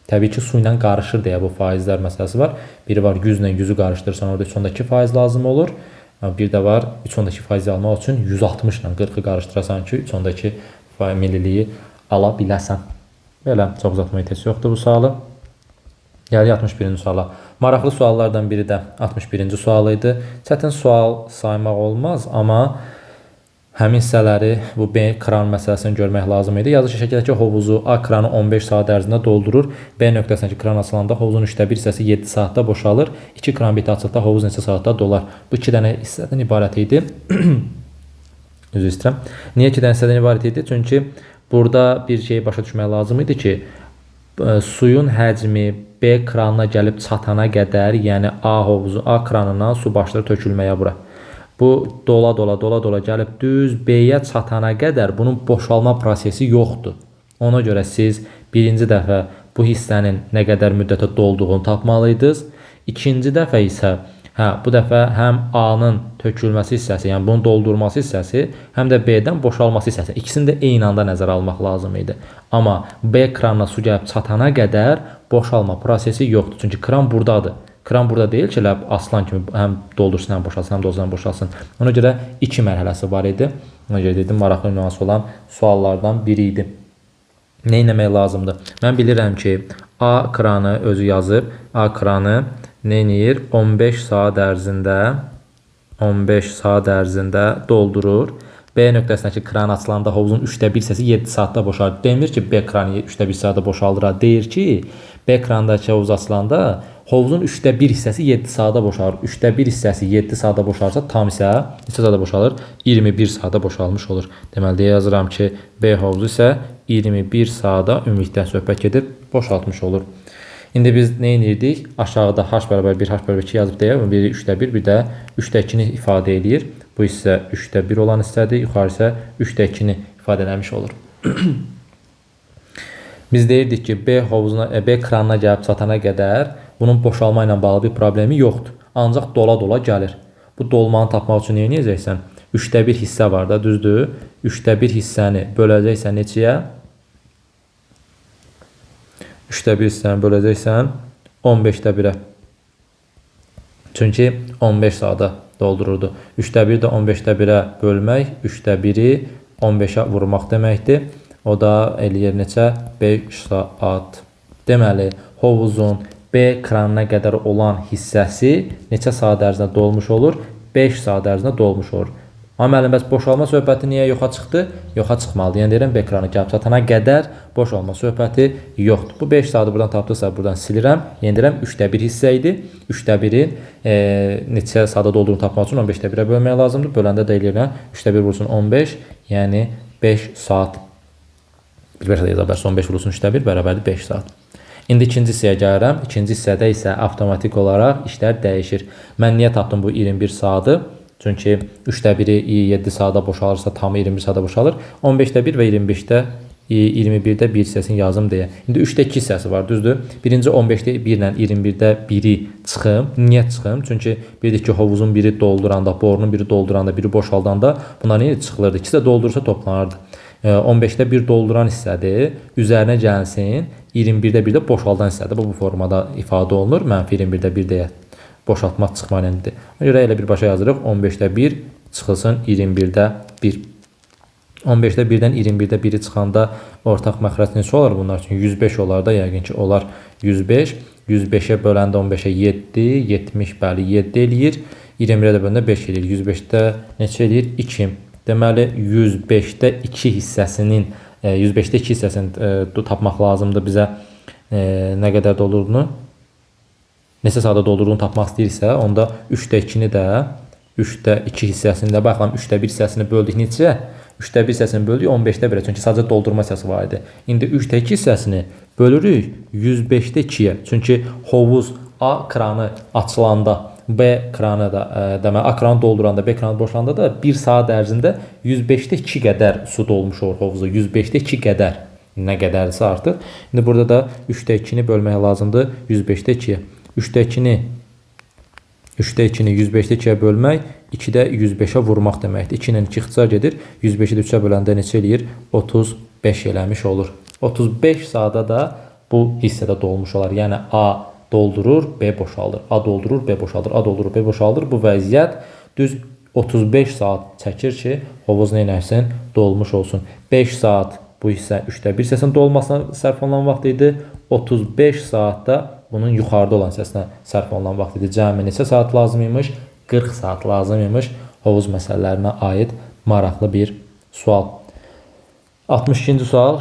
Təbii ki, su ilə qarışır deyə bu faizlər məsələsi var. Biri var 100 ilə 100-ü qarışdırırsan, orada 3.2% lazım olur. Bir də var 3.2% almaq üçün 160 ilə 40-ı qarışdırasan ki, 3.2 milliliyi ala biləsən. Belə, çox uzatmaya tez yoxdur bu sualı. Gəlir 61-ci suala. Maraqlı suallardan biri də 61-ci sual idi. Çətin sual saymaq olmaz, amma həmin hissələri bu B kran məsələsini görmək lazım idi. Yazıcı şəkildəki hovuzu A kranı 15 saat ərzində doldurur. B nöqtəsindəki kran açılanda hovuzun 1/3 hissəsi 7 saatda boşalır. 2 kran biti açıldıqda hovuz neçə saatda dolar? Bu 2 dənə hissədən ibarət idi. Üzr istəyirəm. Niyə 2 dənə hissədən ibarət idi? Çünki Burada bir şey başa düşmək lazım idi ki, suyun həcmi B kranına gəlib çatana qədər, yəni A kranından su başlayır tökülməyə bura. Bu dola gəlib düz B-yə çatana qədər bunun boşalma prosesi yoxdur. Ona görə siz birinci dəfə bu hissənin nə qədər müddətə dolduğunu tapmalıydınız. İkinci dəfə isə bu dəfə həm A-nın tökülməsi hissəsi, yəni bunun doldurması hissəsi, həm də B-dən boşalması hissəsi. İkisini də eyni anda nəzərə almaq lazım idi. Amma B kranına su gəlib çatana qədər boşalma prosesi yoxdur. Çünki kran buradadır. Kran burada deyil ki, aslan kimi həm doldursun, həm boşalsın, həm doldursun, həm boşalsın. Ona görə 2 mərhələsi var idi. Ona görə dedim, maraqlı nüans olan suallardan biri idi. Nə etmək lazımdır? Mən bilirəm ki, A kranı özü yazıb. A kranı nə edir? 15 saat ərzində doldurur. B nöqtəsindəki kran açılanda hovuzun 1/3 hissəsi 7 saatda boşalır. Demir ki, B kranı 1/3 saatda boşalır. Deyir ki, B kranındakı hovuz açılanda hovuzun 1/3 hissəsi 7 saatda boşalır. 1/3 hissəsi 7 saatda boşalırsa, tam isə neçə saatda boşalır? 21 saatda boşalmış olur. Deməli, yazıram ki, B hovuzu isə 21 saata ümumilikdə söhbət gedib boşaltmış olur. İndi biz nə edirdik? Aşağıda h bərabər 1, h bərabər 2 yazıb deyək. Biri 3/1, bir də 3/2-ni ifadə edir. Bu hissə 3/1 olan hissədir. Yuxarı isə 3/2-ni ifadə eləmiş olur. Biz deyirdik ki, B kranına gəlib çatana qədər bunun boşalma ilə bağlı bir problemi yoxdur. Ancaq dola gəlir. Bu dolmanı tapmaq üçün nə edəcəksən? 3/1 hissə var da, düzdür? 3/1 hissəni böləcəksən neçəyə? 3/1 hissəni böləcəksən 15/1-ə. Çünki 15 saata doldururdu. 3/1 də 15/1-ə bölmək, 3/1-i 15-ə vurmaq deməkdir. O da eləyir neçə? 5 saat. Deməli, hovuzun B kranına qədər olan hissəsi neçə saat ərzində dolmuş olur? 5 saat ərzində dolmuş olur. Amma müəllim, bəs boşalma söhbəti niyə yoxa çıxdı? Yoxa çıxmalıdır. Yəni deyirəm, B kranı gəlib çatana qədər boşalma söhbəti yoxdur. Bu 5 saatı buradan tapdıqsa buradan silirəm. Yəni deyirəm, 3/1 hissə idi. 3/1-in neçə saata dolduğunu tapmaq üçün 15/1-ə bölmək lazımdır. Böləndə də eləyirəm, 3/1 vursun 15, yəni 5 saat. Bir bəşə yazaq, bəs 15 vurulsun 3/1 bərabərdir 5 saat. İndi ikinci hissəyə gəlirəm. İkinci hissədə isə avtomatik olaraq işlər dəyişir. Mən niyə tapdım bu 21 saatı? Çünki 3/1-i 7 saata boşalırsa tamı 21 saata boşalır. 15/1 və 21-də 1 hissəsini yazım deyə. İndi 3/2 hissəsi var, düzdür? Birinci 15-də 1 ilə 21-də 1-i çıxım. Niyə çıxım? Çünki bildik ki, hovuzun biri dolduranda, borunun biri dolduranda, biri boşaldanda bunlar niyə çıxılırdı? İkisi də doldursa toplanırdı. 15-də 1 dolduran hissədir. Üzərinə gəlsin 21-də 1 də boşaldan hissədir. Bu formada ifadə olunur. Mənfi 21-də 1 deyə boşaltma çıxma elənidir. Ona görə elə birbaşa yazırıq. 15-də 1 çıxılsın 21-də 1. 15-də 1-dən 21-də 1-i çıxanda ortaq məxrəc neçə olar bunlar üçün? 105 olar da, yəqin ki, olar 105. 105-ə böləndə 15-ə 7, 70 bəli 7 eləyir. 21-ə də böləndə 5 eləyir. 105-də neçə eləyir? 2. Deməli, 105-də 2 hissəsinin, 105-də 2 hissəsini tapmaq lazımdır bizə nə qədər doldurduğunu. Neçə saata doldurduğunu tapmaq istəyirsə, onda 3/2-ni də 3/2 hissəsini də baxıram, 3/1 hissəsini böldük neçə? 3/1 hissəsini böldük 15-də 1-ə. Çünki sadəcə doldurma hissəsi var idi. İndi 3/2 hissəsini bölürük 105-də 2-yə. Çünki hovuz A kranı açılanda, B kranı da deməli A kranı dolduranda, B kranı boşalanda da 1 saat ərzində 105-də 2 qədər su dolmuş olur hovuza. 105-də 2 qədər. Nə qədərsə artıq. İndi burada da 3/2-ni bölmək lazımdır 105-də 2-yə. 3/2-ni 105-də 2-yə bölmək 2-də 105-ə vurmaq deməkdir. 2 ilə 2 ixtisar gedir. 105-i də 3-ə böləndə neçə eləyir? 35 eləmiş olur. 35 saata da bu hissədə dolmuş olar. Yəni A doldurur, B boşalır. A doldurur, B boşalır. A doldurur, B boşalır. Bu vəziyyət düz 35 saat çəkir ki, hovuz nə eləsin? Dolmuş olsun. 5 saat bu hissə 3/1 hissəsinin dolmasına sərf olunan vaxt idi. 35 saatda bunun yuxarıda olan hissəsinə sərf olunan vaxt idi. Cəmi neçə saat lazım imiş? 40 saat lazım imiş. Hovuz məsələlərinə aid maraqlı bir sual. 62-ci sual.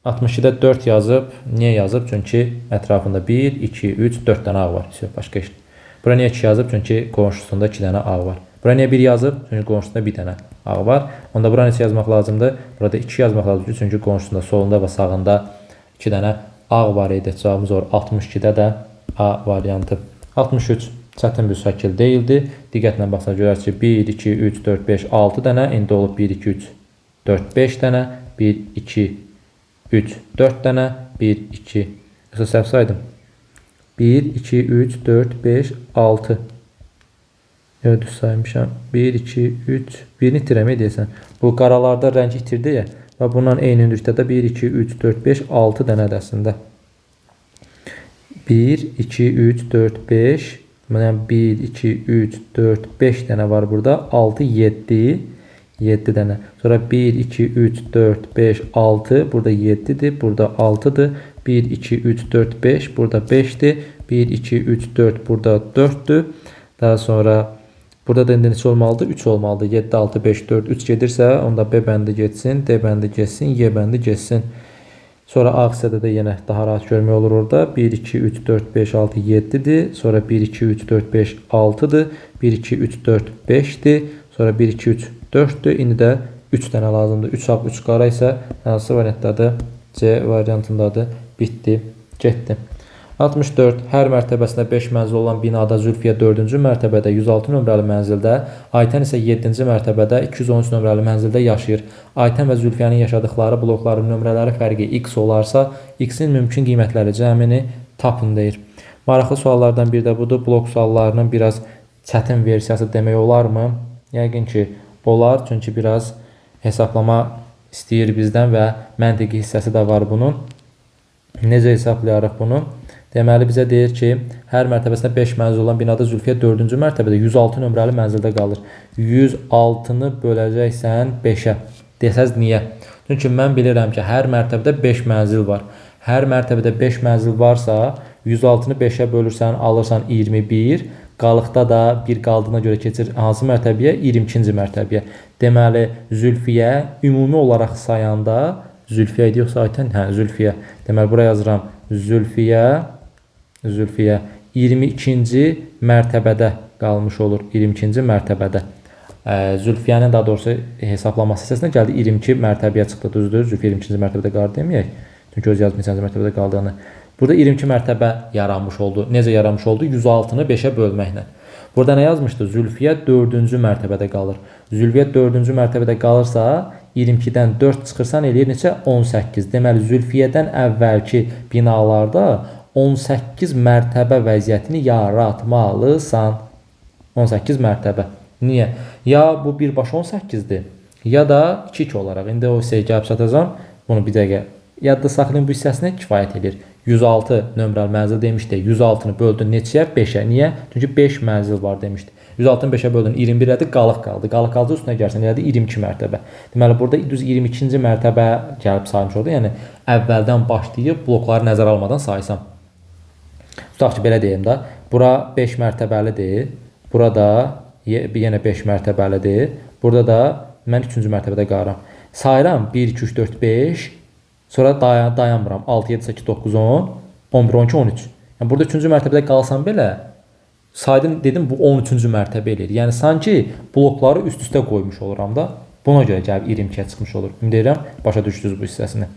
62-də 4 yazıb. Niyə yazıb? Çünki ətrafında 1, 2, 3, 4 dənə ağ var. Başqa iş. Bura niyə 2 yazıb? Çünki qonşusunda 2 dənə ağ var. Bura niyə 1 yazıb? Çünki qonşusunda 1 dənə ağ var. Onda bura neçə yazmaq lazımdır? Burada 2 yazmaq lazımdır. Çünki qonşusunda solunda və sağında 2 dənə ağ var idi. Cavabımız olur 62-də də A variantı. 63 çətin bir şəkil deyildi. Diqqətlə baxsaq görərsiniz ki 1, 2, 3, 4, 5, 6 dənə. İndi olub 1, 2, 3, 4, 5 dənə. 1, 2, 3, 4 dənə. 1, 2, yoxsa səhv saydım. 1, 2, 3, 4, 5, 6. Evet, düz saymışam. 1, 2, 3, 1'ni itirəm deyəsən. Bu qaralarda rəng itirdi ya. Və bundan eyni hündürlükdə də 1, 2, 3, 4, 5, 6 dənədir əslində. 1, 2, 3, 4, 5. Mənə 1, 2, 3, 4, 5 dənə var burada. 6, 7. 7 dənə. Sonra 1, 2, 3, 4, 5, 6. Burada 7'dir. Burada 6'dır. 1, 2, 3, 4, 5. Burada 5'dir. 1, 2, 3, 4. Burada 4'dür. Daha sonra burada da neçə olmalıdır? 3 olmalıdır. 7, 6, 5, 4, 3 gedirsə, onda B bəndi getsin, D bəndi getsin, Y bəndi getsin. Sonra A hissədə də yenə daha rahat görmək olur orada. 1, 2, 3, 4, 5, 6, 7'dir. Sonra 1, 2, 3, 4, 5, 6'dır. 1, 2, 3, 4, 5'dir. Sonra 1, 2, 3, 4'dür. İndi də 3 dənə lazımdır. 3 ağ, 3 qara isə hansı variantdadır? C variantındadır. Bitdi, getdi. 64. Hər mərtəbəsində 5 mənzil olan binada Zülfiyə 4-cü mərtəbədə 106 nömrəli mənzildə, Aytən isə 7-ci mərtəbədə 213 nömrəli mənzildə yaşayır. Aytən və Zülfiyənin yaşadıkları blokların nömrələri fərqi x olarsa, x-in mümkün qiymətləri cəmini tapın deyir. Maraqlı suallardan biri də budur. Blok suallarının biraz çətin versiyası demək olarmı? Yəqin ki, olar. Çünki biraz hesablama istəyir bizdən və məntiqi hissəsi də var bunun. Necə hesablayarıq bunu? Deməli bizə deyir ki, hər mərtəbəsində 5 mənzil olan binada Zülfiyə 4-cü mərtəbədə 106 nömrəli mənzildə qalır. 106-nı böləcəksən 5-ə. Desəz niyə? Çünki mən bilirəm ki, hər mərtəbədə 5 mənzil var. Hər mərtəbədə 5 mənzil varsa, 106-nı 5-ə bölürsən, alırsan 21. Qalıqda da bir qaldığına görə keçir hansı mərtəbəyə? 22-ci mərtəbəyə. Deməli, Zülfiyə ümumi olaraq sayanda, Zülfiyə idi yoxsa Aytən? Hə, Zülfiyə. Deməli, buraya yazıram. Zülfiyə 22-ci mərtəbədə qalmış olur. 22-ci mərtəbədə. Zülfiyənin daha doğrusu hesablaması hissəsinə gəldi. 22 mərtəbəyə çıxdı, düzdür. Zülfiyə 22-ci mərtəbədə qaldı deməyək. Çünki öz yazım 22-ci mərtəbədə qaldığını. Burada 22 mərtəbə yaranmış oldu. Necə yaranmış oldu? 106-nı 5-ə bölməklə. Burada nə yazmışdı? Zülfiyə 4-cü mərtəbədə qalır. Zülfiyə 4-cü mərtəbədə qalırsa, 22-dən 4 çıxırsan eləyir neçə? 18. Deməli, Zülfiyədən əvvəlki binalarda 18 mərtəbə vəziyyətini yaratmalısan. 18 mərtəbə. Niyə? Ya bu birbaşa 18-dir, ya da 2-2 olaraq. İndi o hissəyə gəlib çatacağım. Bunu bir dəqiqə yadda saxlayın, bu hissəsinə kifayət edir. 106 nömrəli mənzil demişdi. 106-nı böldün neçəyə? 5-ə. Niyə? Çünki 5 mənzil var demişdi. 106-nı 5-ə böldün 21 ədi qalıq qaldı. Qalıq qaldı üstünə gəlsən elədi 22 mərtəbə. Deməli burada düz 22-ci mərtəbə gəlib saymış oldu. Yəni əvvəldən başlayıb blokları nəzərə almadan saysam. Tutaq ki, belə deyim də. Bura 5 mərtəbəlidir. Burada yenə 5 mərtəbəlidir. Burada da mən 3-cü mərtəbədə qalıram. Sayıram 1, 2, 3, 4, 5. Sonra dayanmıram. 6, 7, 8, 9, 10, 11, 12, 13. Yəni burada 3-cü mərtəbədə qalsam belə, saydım dedim bu 13-cü mərtəbə eləyir. Yəni sanki blokları üst-üstə qoymuş oluram da. Buna görə gəlib 22-yə çıxmış olur. Ümid edirəm başa düşdünüz bu hissəsini.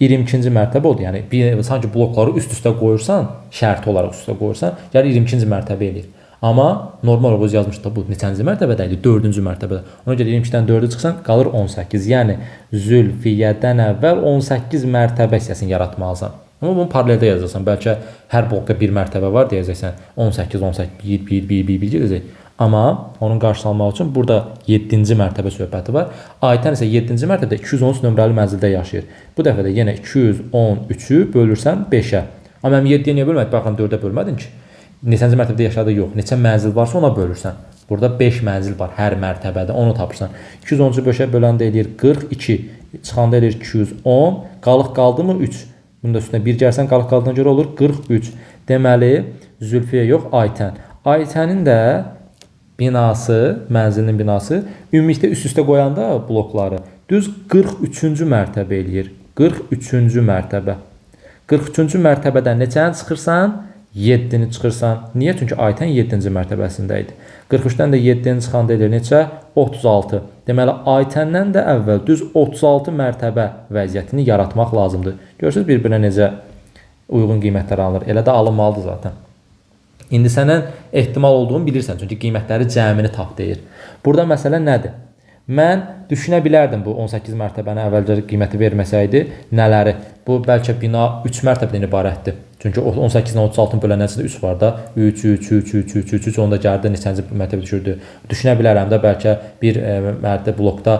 22-ci mərtəbə oldu. Yəni sanki blokları üst-üstə qoyursan, şərti olaraq üst-üstə qoyursan, gəlir 22-ci mərtəbə eləyir. Amma normal olaraq öz yazmışdı bu neçənci mərtəbədə idi? 4-cü mərtəbədə. Ona görə 22-dən 4-ə çıxsan qalır 18. Yəni Zülfiyədən əvvəl 18 mərtəbə hissəsini yaratmalısan. Amma bunu paraleldə yazacaqsan. Bəlkə hər blokda bir mərtəbə var deyəcəksən. 18, 18, 1 gedəcək. Amma onun qarşısını almaq üçün burada 7-ci mərtəbə söhbəti var. Aytən isə 7-ci mərtəbədə 213 nömrəli mənzildə yaşayır. Bu dəfə də yenə 213-ü bölürsən 5-ə. Amma mən 7-yə niyə bölmədin? Baxın 4-ə bölmədin ki. Neçənci mərtəbədə yaşadığı yox. Neçə mənzil varsa ona bölürsən. Burada 5 mənzil var hər mərtəbədə. Onu tapırsan. 213-ü 5-ə böləndə eləyir 42. Çıxanda eləyir 210. Qalıq qaldı mı 3. Bunun da üstünə 1 gəlsən qalıq qaldığına görə olur 43. Deməli, Zülfiyə yox, Aytən. Aytənin də binası, mənzilinin binası ümumilikdə üst-üstə qoyanda blokları düz 43-cü mərtəbə eləyir. 43-cü mərtəbə. 43-cü mərtəbədən neçəni çıxırsan? 7-ni çıxırsan. Niyə? Çünki aytən 7-ci mərtəbəsində idi. 43-dən də 7-ni çıxanda edir neçə? 36. Deməli, aytəndən də əvvəl düz 36 mərtəbə vəziyyətini yaratmaq lazımdır. Görürsünüz bir-birinə necə uyğun qiymətlər alınır. Elə də alınmalıdır zaten. İndi sənin ehtimal olduğunu bilirsən. Çünki qiymətləri cəmini tap deyir. Burada məsələ nədir? Mən düşünə bilərdim bu 18 mərtəbəni əvvəlcə qiyməti verməsəydi nələri. Bu bəlkə bina 3 mərtəbədən ibarətdir. Çünki 18-dən 36-nın bölən nəticədə 3 var da. 3, onda gəldi neçənci mərtəbə düşürdü. Düşünə bilərəm də bəlkə bir mərtəbə blokda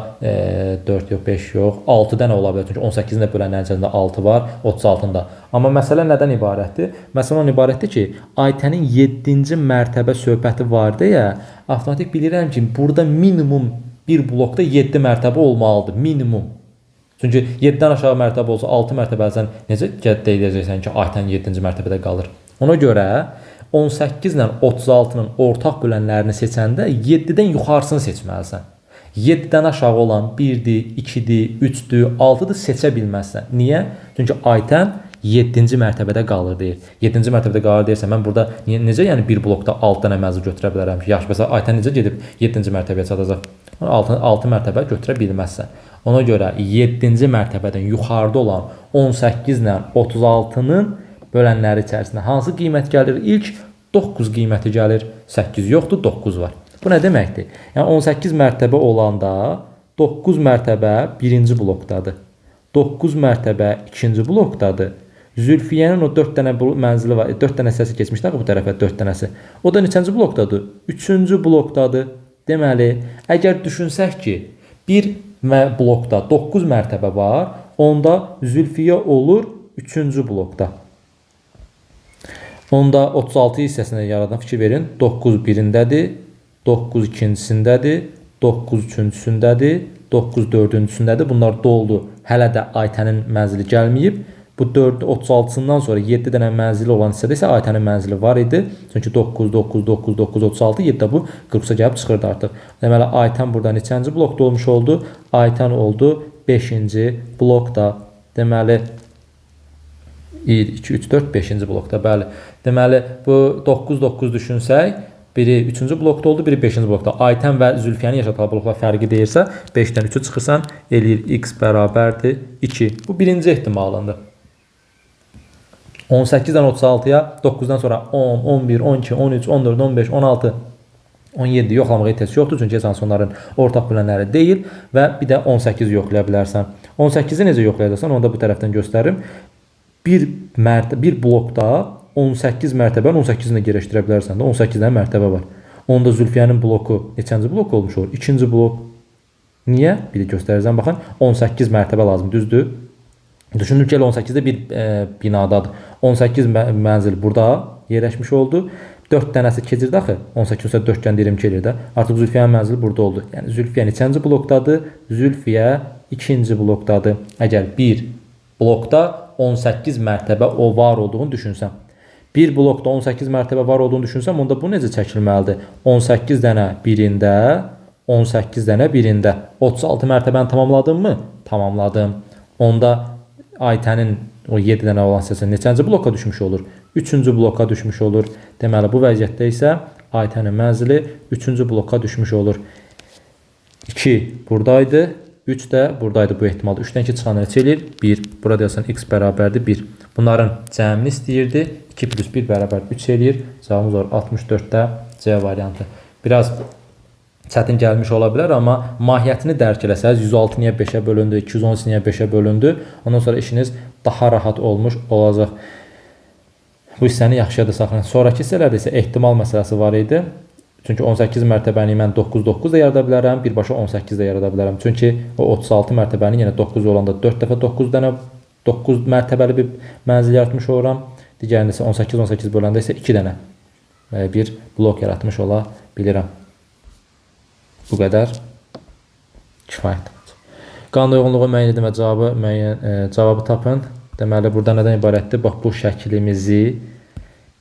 4 yox, 5 yox, 6 dənə ola bilər. Çünki 18-dən bölən nəticəsində 6 var, 36-da. Amma məsələ nədən ibarətdir? Məsələ ondan ibarətdir ki, aytənin 7-ci mərtəbə söhbəti var deyə, avtomatik bilirəm ki, burada minimum bir blokda 7 mərtəbə olmalıdır, minimum. Çünki 7-dən aşağı mərtəbə olsa 6 mərtəbəsən necə deyəcəksən ki, aytən 7-ci mərtəbədə qalır. Ona görə 18 ilə 36-nın ortaq bölənlərini seçəndə 7-dən yuxarısını seçməlisən. 7-dən aşağı olan 1-dir, 2-dir, 3-dür, 6-dır seçə bilməzsən. Niyə? Çünki aytən 7-ci mərtəbədə qalır deyir. 7-ci mərtəbədə qalır deyirsən, mən burada necə yəni bir blokda 6 dənə mənzil götürə bilərəm ki, yaxşı, məsələn, aytən necə gedib 7-ci mərtəbəyə çatacaq? 6 mərtəbə götürə bilməzsən. Ona görə 7-ci mərtəbədən yuxarıda olan 18 ilə 36-nın bölənləri içərisində hansı qiymət gəlir? İlk 9 qiyməti gəlir, 8 yoxdur, 9 var. Bu nə deməkdir? Yəni 18 mərtəbə olanda 9 mərtəbə birinci blokdadır. 9 mərtəbə ikinci blokdadır. Zülfiyyənin o 4 dənə mənzili var, 4 dənə hissəsi keçmişdi bu tərəfə 4 dənəsi. O da neçənci blokdadır? 3-cü blokdadır. Deməli, əgər düşünsək ki, bir blokda 9 mərtəbə var, onda Zülfiyyə olur 3-cü blokda. Onda 36 hissəsində yaradan fikir verin. 9 birindədir, 9 ikincisindədir, 9 üçüncüsündədir, 9 dördüncüsündədir. Bunlar doldu. Hələ də aytənin mənzili gəlməyib. Bu 36-sından sonra 7 dənə mənzili olan hissədə isə aytənin mənzili var idi. Çünki 9, 9, 9, 9, 36, 7 də bu 40-a gəlib çıxırdı artıq. Deməli, aytən burada neçənci blokda olmuş oldu? Aytən oldu 5-ci blokda. Deməli, 2, 3, 4, 5-ci blokda. Bəli. Deməli, bu 9, 9 düşünsək, biri 3-cü blokda oldu, biri 5-ci blokda. Aytən və Zülfiyyənin yaşadığı bloklar fərqi deyirsə, 5-dən 3-ü çıxırsan, eləyir x bərabərdir 2. Bu birinci ehtimalındır. 18-dən 36-ya 9-dan sonra 10, 11, 12, 13, 14, 15, 16, 17 yoxlamaq ehtiyacı yoxdur. Çünki heç hansı onların ortaq bölənləri deyil və bir də 18 yoxlaya bilərsən. 18-i necə yoxlayacaqsan, onu da bu tərəfdən göstərim. Bir blokda 18 mərtəbəni 18-ni yerləşdirə bilərsən də 18 dənə mərtəbə var. Onda Zülfiyyənin bloku neçənci blok olmuş olur? 2-ci blok. Niyə? Bir də göstərirsən, baxın, 18 mərtəbə lazım, düzdür? Düşündüm ki, 18-də bir binadadır. 18 mənzil burada yerləşmiş oldu. 4 dənəsi keçirdi axı. 18-də 4 gən 22 edir də. Artıq Zülfiyyənin mənzili burada oldu. Yəni Zülfiyyə neçənci blokdadır? Zülfiyyə 2-ci blokdadır. Əgər bir blokda 18 mərtəbə o var olduğunu düşünsəm. Bir blokda 18 mərtəbə var olduğunu düşünsəm, onda bu necə çəkilməlidir? 18 dənə birində, 18 dənə birində. 36 mərtəbəni tamamladım mı? Tamamladım. Onda aytənin o 7 dənə olan hissəsi neçənci bloka düşmüş olur? 3-cü bloka düşmüş olur. Deməli, bu vəziyyətdə isə aytənin mənzili 3-cü bloka düşmüş olur. 2 buradaydı, 3 də buradaydı bu ehtimalda. 3-dən 2 çıxan neçə eləyir? 1. Burada yazsan x bərabərdir 1. Bunların cəmini istəyirdi. 2 plus 1 bərabər 3 eləyir. Cavabımız var 64-də C variantı. Biraz çətin gəlmiş ola bilər, amma mahiyyətini dərk eləsəz, 106 niyə 5-ə bölündü, 213 niyə 5-ə bölündü, ondan sonra işiniz daha rahat olmuş olacaq. Bu hissəni yaxşıya da saxlayın. Sonraki hissələrdə isə ehtimal məsələsi var idi. Çünki 18 mərtəbəni mən 9 da yarada bilərəm, birbaşa 18 də yarada bilərəm. Çünki o 36 mərtəbəni yenə 9 olanda 4 dəfə 9 dənə 9 mərtəbəli bir mənzil yaratmış oluram. Digərində isə 18 böləndə isə 2 dənə bir blok yaratmış ola bilirəm. Bu qədər kifayətdir. Qanun uyğunluğu müəyyən edin və cavabı tapın. Deməli, burada nədən ibarətdir? Bax, bu şəklimizi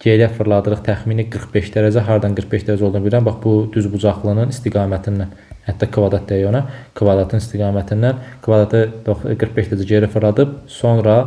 geriyə fırladırıq təxmini 45 dərəcə. Hardan 45 dərəcə olduğunu bilirəm. Bax, bu düz bucaqlının istiqamətindən. Hətta kvadrat deyək ona. Kvadratın istiqamətindən. Kvadratı 45 dərəcə geri fırladıb, sonra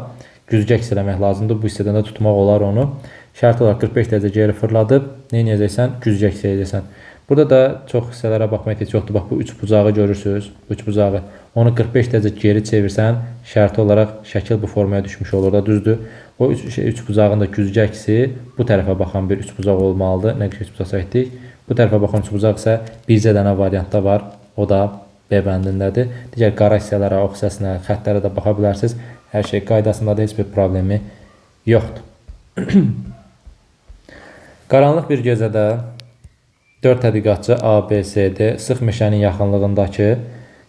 güzgə əks eləmək lazımdır. Bu hissədən də tutmaq olar onu. Şərt olaraq 45 dərəcə geri fırladıb, nə edəcəksən? Güzgə edəcəksən. Burada da çox hissələrə baxmaya ehtiyac yoxdur. Bax, bu üç bucağı görürsünüz. Üç bucağı. Onu 45 dərəcə geri çevirsən, şərti olaraq şəkil bu formaya düşmüş olur da, düzdür. O üç bucağın da güzgəksi bu tərəfə baxan bir üç bucaq olmalıdır. Nə qədər üç bucaq çəkdik? Bu tərəfə baxan üç bucaq isə bircə dənə variantda var. O da B bəndindədir. Digər qara hissələrə, ox hissəsinə, xəttlərə də baxa bilərsiniz. Hər şey qaydasındadır, heç bir problemi yoxdur. Qaranlıq bir gecədə 4 tədqiqatçı A, B, C, D sıx meşənin yaxınlığındakı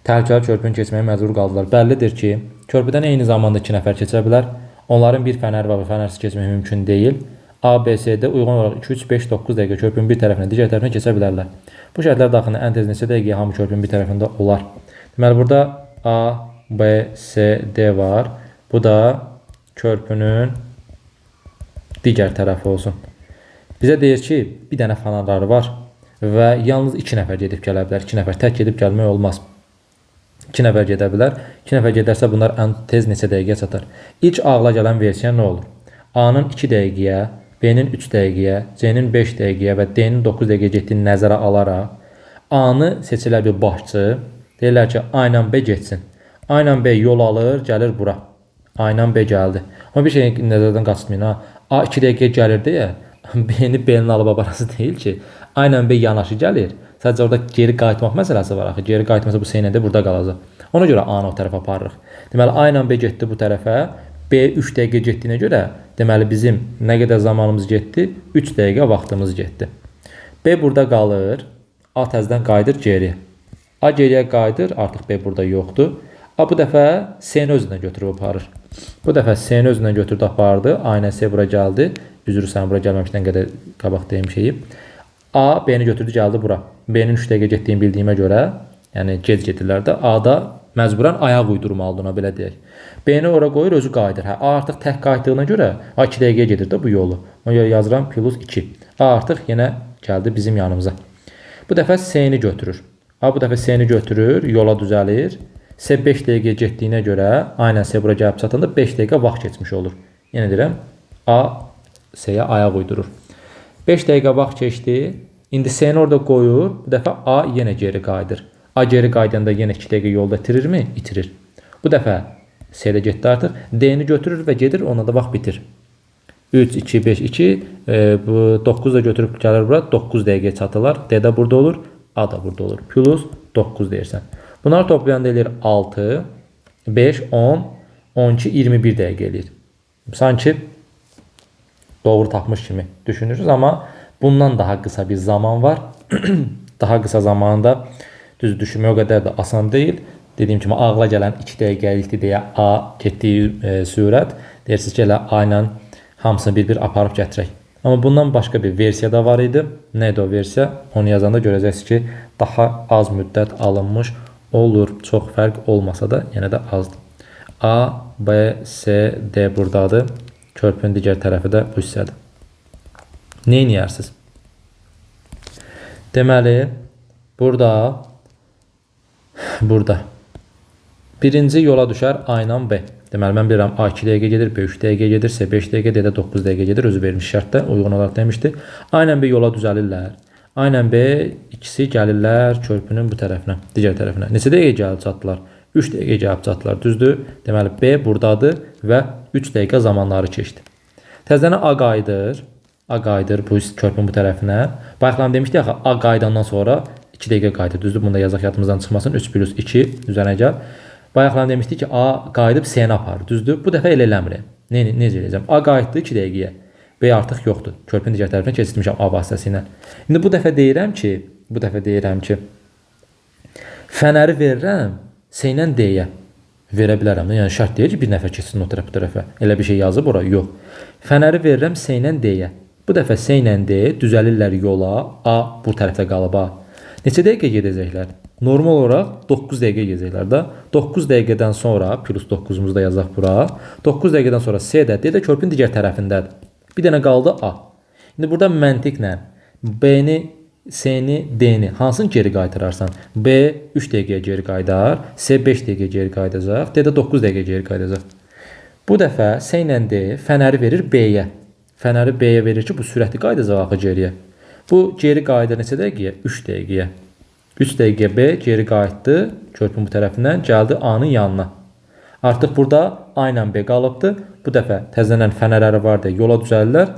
təhlükəli körpünü keçməyə məcbur qaldılar. Bəllidir ki, körpüdən eyni zamanda 2 nəfər keçə bilər. Onların bir fənər və fənərsiz keçmək mümkün deyil. A, B, C, D uyğun olaraq 2, 3, 5, 9 dəqiqə körpünün bir tərəfinə, digər tərəfinə keçə bilərlər. Bu şərtlər daxilində ən tez neçə dəqiqəyə hamı körpünün bir tərəfində olar? Deməli, burada A, B, C, D var. Bu da körpünün digər tərəfi olsun. Bizə deyir ki, bir dənə fənərləri var və yalnız 2 nəfər gedib gələ bilər. 2 nəfər tək gedib gəlmək olmaz. 2 nəfər gedə bilər. 2 nəfər gedərsə bunlar ən tez neçə dəqiqəyə çatar? İlk ağla gələn versiya nə olur? A-nın 2 dəqiqəyə, B-nin 3 dəqiqəyə, C-nin 5 dəqiqəyə və D-nin 9 dəqiqəyə getdiyini nəzərə alaraq A-nı seçilər bir başçı. Deyirlər ki, A ilə B getsin. A ilə B yol alır, gəlir bura. A ilə B gəldi. Amma bir şey nəzərdən qaçırmayın. A 2 dəqiqəyə gəlir deyə B-ni B-nin alıb aparası deyil ki. A ilə B yanaşı gəlir. Sadəcə orada geri qayıtmaq məsələsi var axı. Geri qayıtmasa bu C-lə də burada qalacaq. Ona görə A-nı o tərəfə aparırıq. Deməli, A ilə B getdi bu tərəfə. B 3 dəqiqə getdiyinə görə, deməli bizim nə qədər zamanımız getdi? 3 dəqiqə vaxtımız getdi. B burada qalır. A təzədən qayıdır geri. A geriyə qayıdır, artıq B burada yoxdur. A bu dəfə C-ni özündən götürüb aparır. Bu dəfə C-ni özündən götürdü, apardı. A ilə C bura gəldi. Üzrü sən bura gəlməmişdən qədər qabaq deyim şeyi. A B-ni götürdü, gəldi bura. B-nin 3 dəqiqə getdiyini bildiyimə görə, yəni gec gedirlər də, A da məcburən ayaq uydurmalıdır ona, belə deyək. B-ni ora qoyur, özü qayıdır. Hə, A artıq tək qayıtdığına görə A 2 dəqiqə gedir də bu yolu. Ona görə yazıram plus 2. A artıq yenə gəldi bizim yanımıza. Bu dəfə C-ni götürür. A bu dəfə C-ni götürür, yola düzəlir. C 5 dəqiqə getdiyinə görə, aynen C bura gəlib çatanda 5 dəqiqə vaxt keçmiş olur. Yenə deyirəm, A C-yə ayaq uydurur. 5 dəqiqə vaxt keçdi. İndi C-ni orada qoyur. Bu dəfə A yenə geri qayıdır. A geri qaydanda yenə 2 dəqiqə yolda itirirmi? İtirir. Bu dəfə C-də getdi artıq. D-ni götürür və gedir, ona da vaxt bitir. 3, 2, 5, 2. Bu 9 da götürüb gəlir bura. 9 dəqiqə çatırlar. D də burada olur. A da burada olur. Plus 9 deyirsən. Bunları toplayanda eləyir 6, 5, 10, 12, 21 dəqiqə eləyir. Sanki doğru tapmış kimi düşünürüz, amma bundan daha qısa bir zaman var. Daha qısa zamanda düz düşünmək o qədər də asan deyil. Dediyim kimi ağla gələn 2 dəqiqəlikdir deyə A getdiyi sürət. Deyirsiniz ki, elə A ilə hamısını bir-bir aparıb gətirək. Amma bundan başqa bir versiya da var idi. Neydi o versiya? Onu yazanda görəcəksiniz ki, daha az müddət alınmış olur. Çox fərq olmasa da yenə də azdır. A, B, C, D buradadır. Körpünün digər tərəfi də bu hissədir. Nə edərsiniz? Deməli, burada birinci yola düşər A ilə B. Deməli, mən bilirəm A 2 dəqiqə gedir, B 3 dəqiqə gedir, C 5 dəqiqə, D də 9 dəqiqə gedir. Özü vermiş şərtdə uyğun olaraq demişdi. A ilə B yola düzəlirlər. A ilə B ikisi gəlirlər körpünün bu tərəfinə, digər tərəfinə. Neçə dəqiqə gəlib çatdılar? 3 dəqiqə gəlib çatdılar, düzdür? Deməli, B buradadır və 3 dəqiqə zamanları keçdi. Təzədən A qayıdır. A qayıdır bu körpünün bu tərəfinə. Bayaqdan demişdik axı, A qayıdandan sonra 2 dəqiqə qayıdır, düzdür? Bunda yazaq yadımızdan çıxmasın. 3 plus 2 üzərinə gəl. Bayaqdan demişdik ki, A qayıdıb C-ni aparır, düzdür? Bu dəfə elə eləmirəm. Necə eləyəcəm? A qayıtdı 2 dəqiqəyə. B artıq yoxdur. Körpünün digər tərəfinə keçirmişəm A vasitəsilə. İndi bu dəfə deyirəm ki, fənəri verirəm C ilə D-yə. Verə bilərəm. Yəni şərt deyir ki, bir nəfər keçsin o tərəf bu tərəfə. Elə bir şey yazıb ora? Yox. Fənəri verirəm C ilə D-yə. Bu dəfə C ilə D düzəlirlər yola. A bu tərəfdə qalıb A. Neçə dəqiqə gedəcəklər? Normal olaraq 9 dəqiqə gedəcəklər də. 9 dəqiqədən sonra plus 9-umuzu da yazaq bura. 9 dəqiqədən sonra C də D də körpünün digər tərəfindədir. Bir dənə qaldı A. İndi burada məntiqlə B-ni, C-ni, D-ni hansını geri qaytararsan? B 3 dəqiqəyə geri qayıdar, C 5 dəqiqə geri qayıdacaq, D də 9 dəqiqə geri qayıdacaq. Bu dəfə C ilə D fənəri verir B-yə. fənəri B-yə verir ki, bu sürətli qaydacaq axı geriyə. Bu geri qayıdır neçə dəqiqəyə? 3 dəqiqəyə. 3 dəqiqə B geri qayıtdı, körpün bu tərəfindən gəldi A-nın yanına. Artıq burada A ilə B qalıbdı. Bu dəfə təzələnən fənərləri var deyə yola düzəlirlər.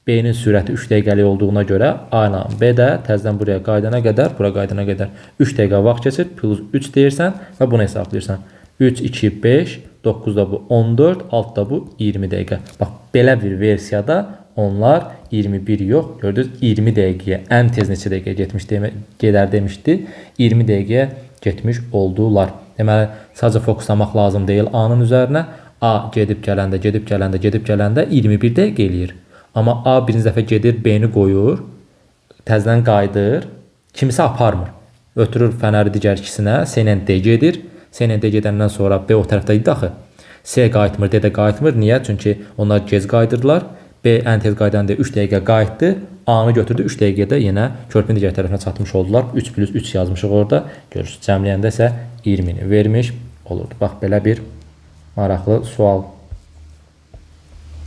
B-nin sürəti 3 dəqiqəlik olduğuna görə A ilə B də təzədən buraya qaydana qədər, bura qaydana qədər 3 dəqiqə vaxt keçir. Plus 3 deyirsən və bunu hesablayırsan. 3, 2, 5, 9 da bu 14, 6 da bu 20 dəqiqə. Bax, belə bir versiyada onlar 21 yox, gördünüz 20 dəqiqəyə, ən tez neçə dəqiqəyə gedər demişdi. 20 dəqiqəyə getmiş oldular. Deməli, sadəcə fokuslamaq lazım deyil A-nın üzərinə. A gedib gələndə 21 dəqiqə eləyir. Amma A birinci dəfə gedir, B-ni qoyur, təzədən qayıdır, kimisə aparmır. Ötürür fənəri digər ikisinə, C ilə D gedir. C ilə D gedəndən sonra B o tərəfdə idi axı. C qayıtmır, D də qayıtmır. Niyə? Çünki onlar gec qayıdırlar. B ən tez qayıdan 3 dəqiqə qayıtdı. A-nı götürdü, 3 dəqiqədə yenə körpünün digər tərəfinə çatmış oldular. 3 plus 3 yazmışıq orada. Görürsünüz, cəmləyəndə isə 20-ni vermiş olurdu. Bax, belə bir maraqlı sual.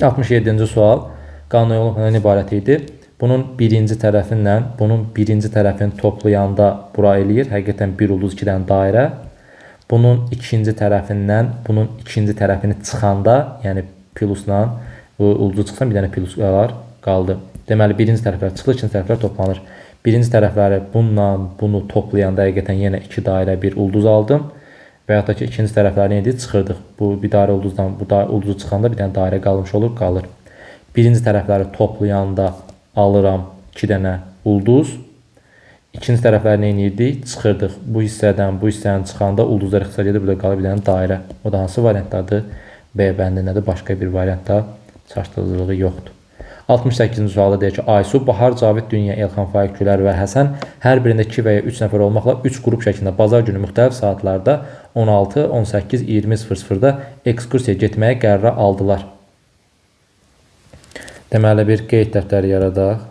67-ci sual. Qanun yolu ibarət idi. Bunun birinci tərəfinlə, bunun birinci tərəfini toplayanda bura eləyir. Həqiqətən 1 ulduz 2 dənə dairə. Bunun ikinci tərəfindən, bunun ikinci tərəfini çıxanda, yəni plusla, bu ulduzu çıxsan bir dənə plus qaldı. Deməli, birinci tərəflər çıxılır, ikinci tərəflər toplanır. Birinci tərəfləri bununla bunu toplayanda həqiqətən yenə 2 dairə, 1 ulduz aldım. Və yaxud da ki, ikinci tərəfləri nə edir? Çıxırdıq. Bu bir dairə ulduzdan, bu ulduzu çıxanda bir dənə dairə qalmış olur, qalır. Birinci tərəfləri toplayanda alıram 2 dənə ulduz. İkinci tərəfləri nə edirdik? Çıxırdıq. Bu hissədən, bu hissənin çıxanda ulduzlar ixtisar edir, burada qalır bir dənə dairə. O da hansı variantdadır? B bəndindədir, başqa bir variantda çaşdırıcılığı yoxdur. 68-ci sualda deyir ki, Aysu, Bahar, Cavid, Dünya, Elxan, Faiq, Gülər və Həsən hər birində 2 və ya 3 nəfər olmaqla 3 qrup şəklində bazar günü müxtəlif saatlarda 16, 18, 20:00-da ekskursiya getməyə qərara aldılar. Deməli, bir qeyd dəftəri yaradaq.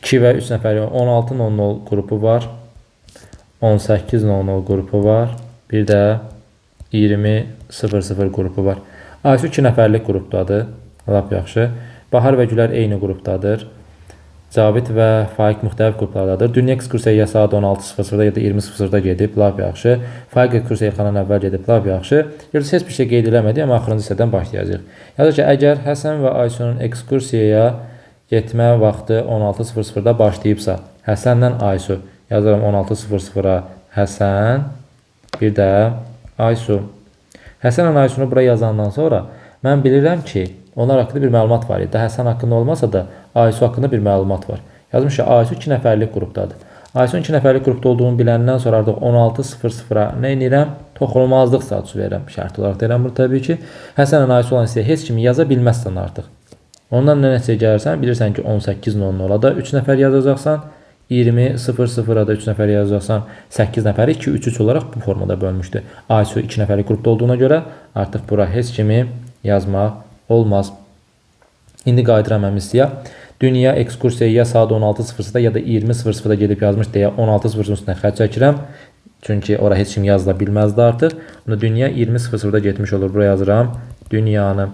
İki və 3 nəfər, 16:00 qrupu var, 18:00 qrupu var, bir də 20:00 qrupu var. Aysu 2 nəfərlik qrupdadır. Lap yaxşı. Bahar və Gülər eyni qrupdadır. Cavid və Faiq müxtəlif qruplardadır. Dünya ekskursiyaya saat 16:00-da ya da 20:00-da gedib. Lap yaxşı. Faiq ekskursiyaya Elxandan əvvəl gedib. Lap yaxşı. Görürsünüz, heç bir şey qeyd eləmədik, amma axırıncı hissədən başlayacağıq. Yazır ki, əgər Həsən və Aysunun ekskursiyaya getmə vaxtı 16:00-da başlayıbsa, Həsənlə Aysu, yazıram 16:00-a Həsən, bir də Aysu. Həsən və Aysunu bura yazandan sonra mən bilirəm ki, onlar haqqında bir məlumat var idi. Həsən haqqında olmasa da Aysu haqqında bir məlumat var. Yazmış ki, Aysu 2 nəfərlik qrupdadır. Aysun 2 nəfərlik qrupda olduğunu biləndən sonra artıq 16:00-a nə edirəm? Toxunulmazlıq statusu verirəm. Şərt olaraq deyirəm bunu təbii ki. Həsən və Aysu olan hissəyə heç kimi yaza bilməzsən artıq. Ondan nə nəticə gəlirsən? Bilirsən ki, 18:00-da da 3 nəfər yazacaqsan. 20:00-da da 3 nəfər yazacaqsan, 8 nəfəri 2-3-3 olaraq bu formada bölmüşdü. Aysu 2 nəfərlik qrupda olduğuna görə artıq bura heç kimi yazmaq olmaz. İndi qayıdıram əmisiyə. Dünya ekskursiyaya ya saat 16:00-da ya da 20:00-da gedib yazmış deyə 16:00 üstünə xətt çəkirəm. Çünki ora heç kim yazıla bilməzdi artıq. Onda dünya 20:00-da getmiş olur. Buraya yazıram dünyanı.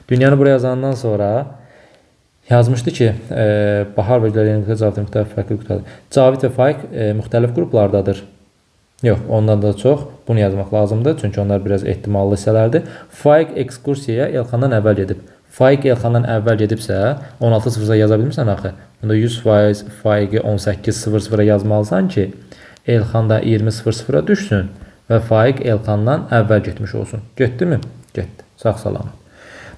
Dünyanı buraya yazandan sonra yazmışdı ki, Bahar və Gülər Cavid müxtəlif fərqli qrupdadır. Cavid və Faiq müxtəlif qruplardadır. Yox, ondan da çox bunu yazmaq lazımdır. Çünki onlar biraz ehtimallı hissələrdir. Faiq ekskursiyaya Elxandan əvvəl gedib. Faiq Elxandan əvvəl gedibsə 16:00-a yaza bilmirsən axı. Onda 100% Faiqi 18:00-a yazmalısan ki, Elxan da 20:00-a düşsün və Faiq Elxandan əvvəl getmiş olsun. Getdimi? Getdi. Sağ salamat.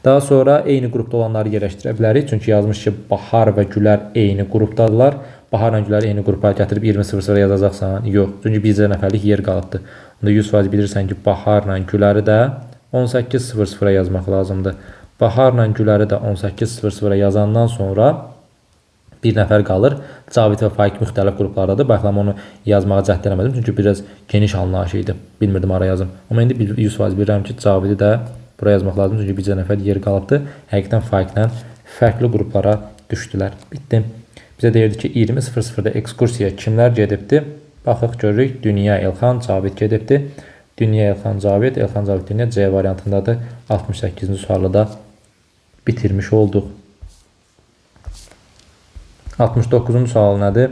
Daha sonra eyni qrupda olanları yerləşdirə bilərik. Çünki yazmış ki, Bahar və Gülər eyni qrupdadırlar. Bahar və Gülər eyni qrupa gətirib 20:00-a yazacaqsan. Yox. Çünki bizə nəfərlik yer qalıbdır. Onda 100% bilirsən ki, Bahar və Güləri də 18:00-a yazmaq lazımdır. Bahar və Güləri də 18:00-a yazandan sonra bir nəfər qalır. Cavid və Faiq müxtəlif qruplardadır. Baxıram onu yazmağa cəhd eləmədim. Çünki biraz geniş anlayış idi. Bilmirdim ara yazım. Amma indi 100% bilirəm ki, Cavidi də buraya yazmaq lazım. Çünki bizə nəfər yer qalıbdır. Həqiqətən Faiqlə fərqli qruplara düşdülər. Bitdi. Bizə deyirdi ki, 20:00-da ekskursiya kimlər gedibdi? Baxıq görürük. Dünya, Elxan, Cavid gedibdi. Dünya Elxan Cavid, Elxan Cavid Dünya C variantındadır. 68-ci sualı da bitirmiş olduq. 69-cu sual nədir?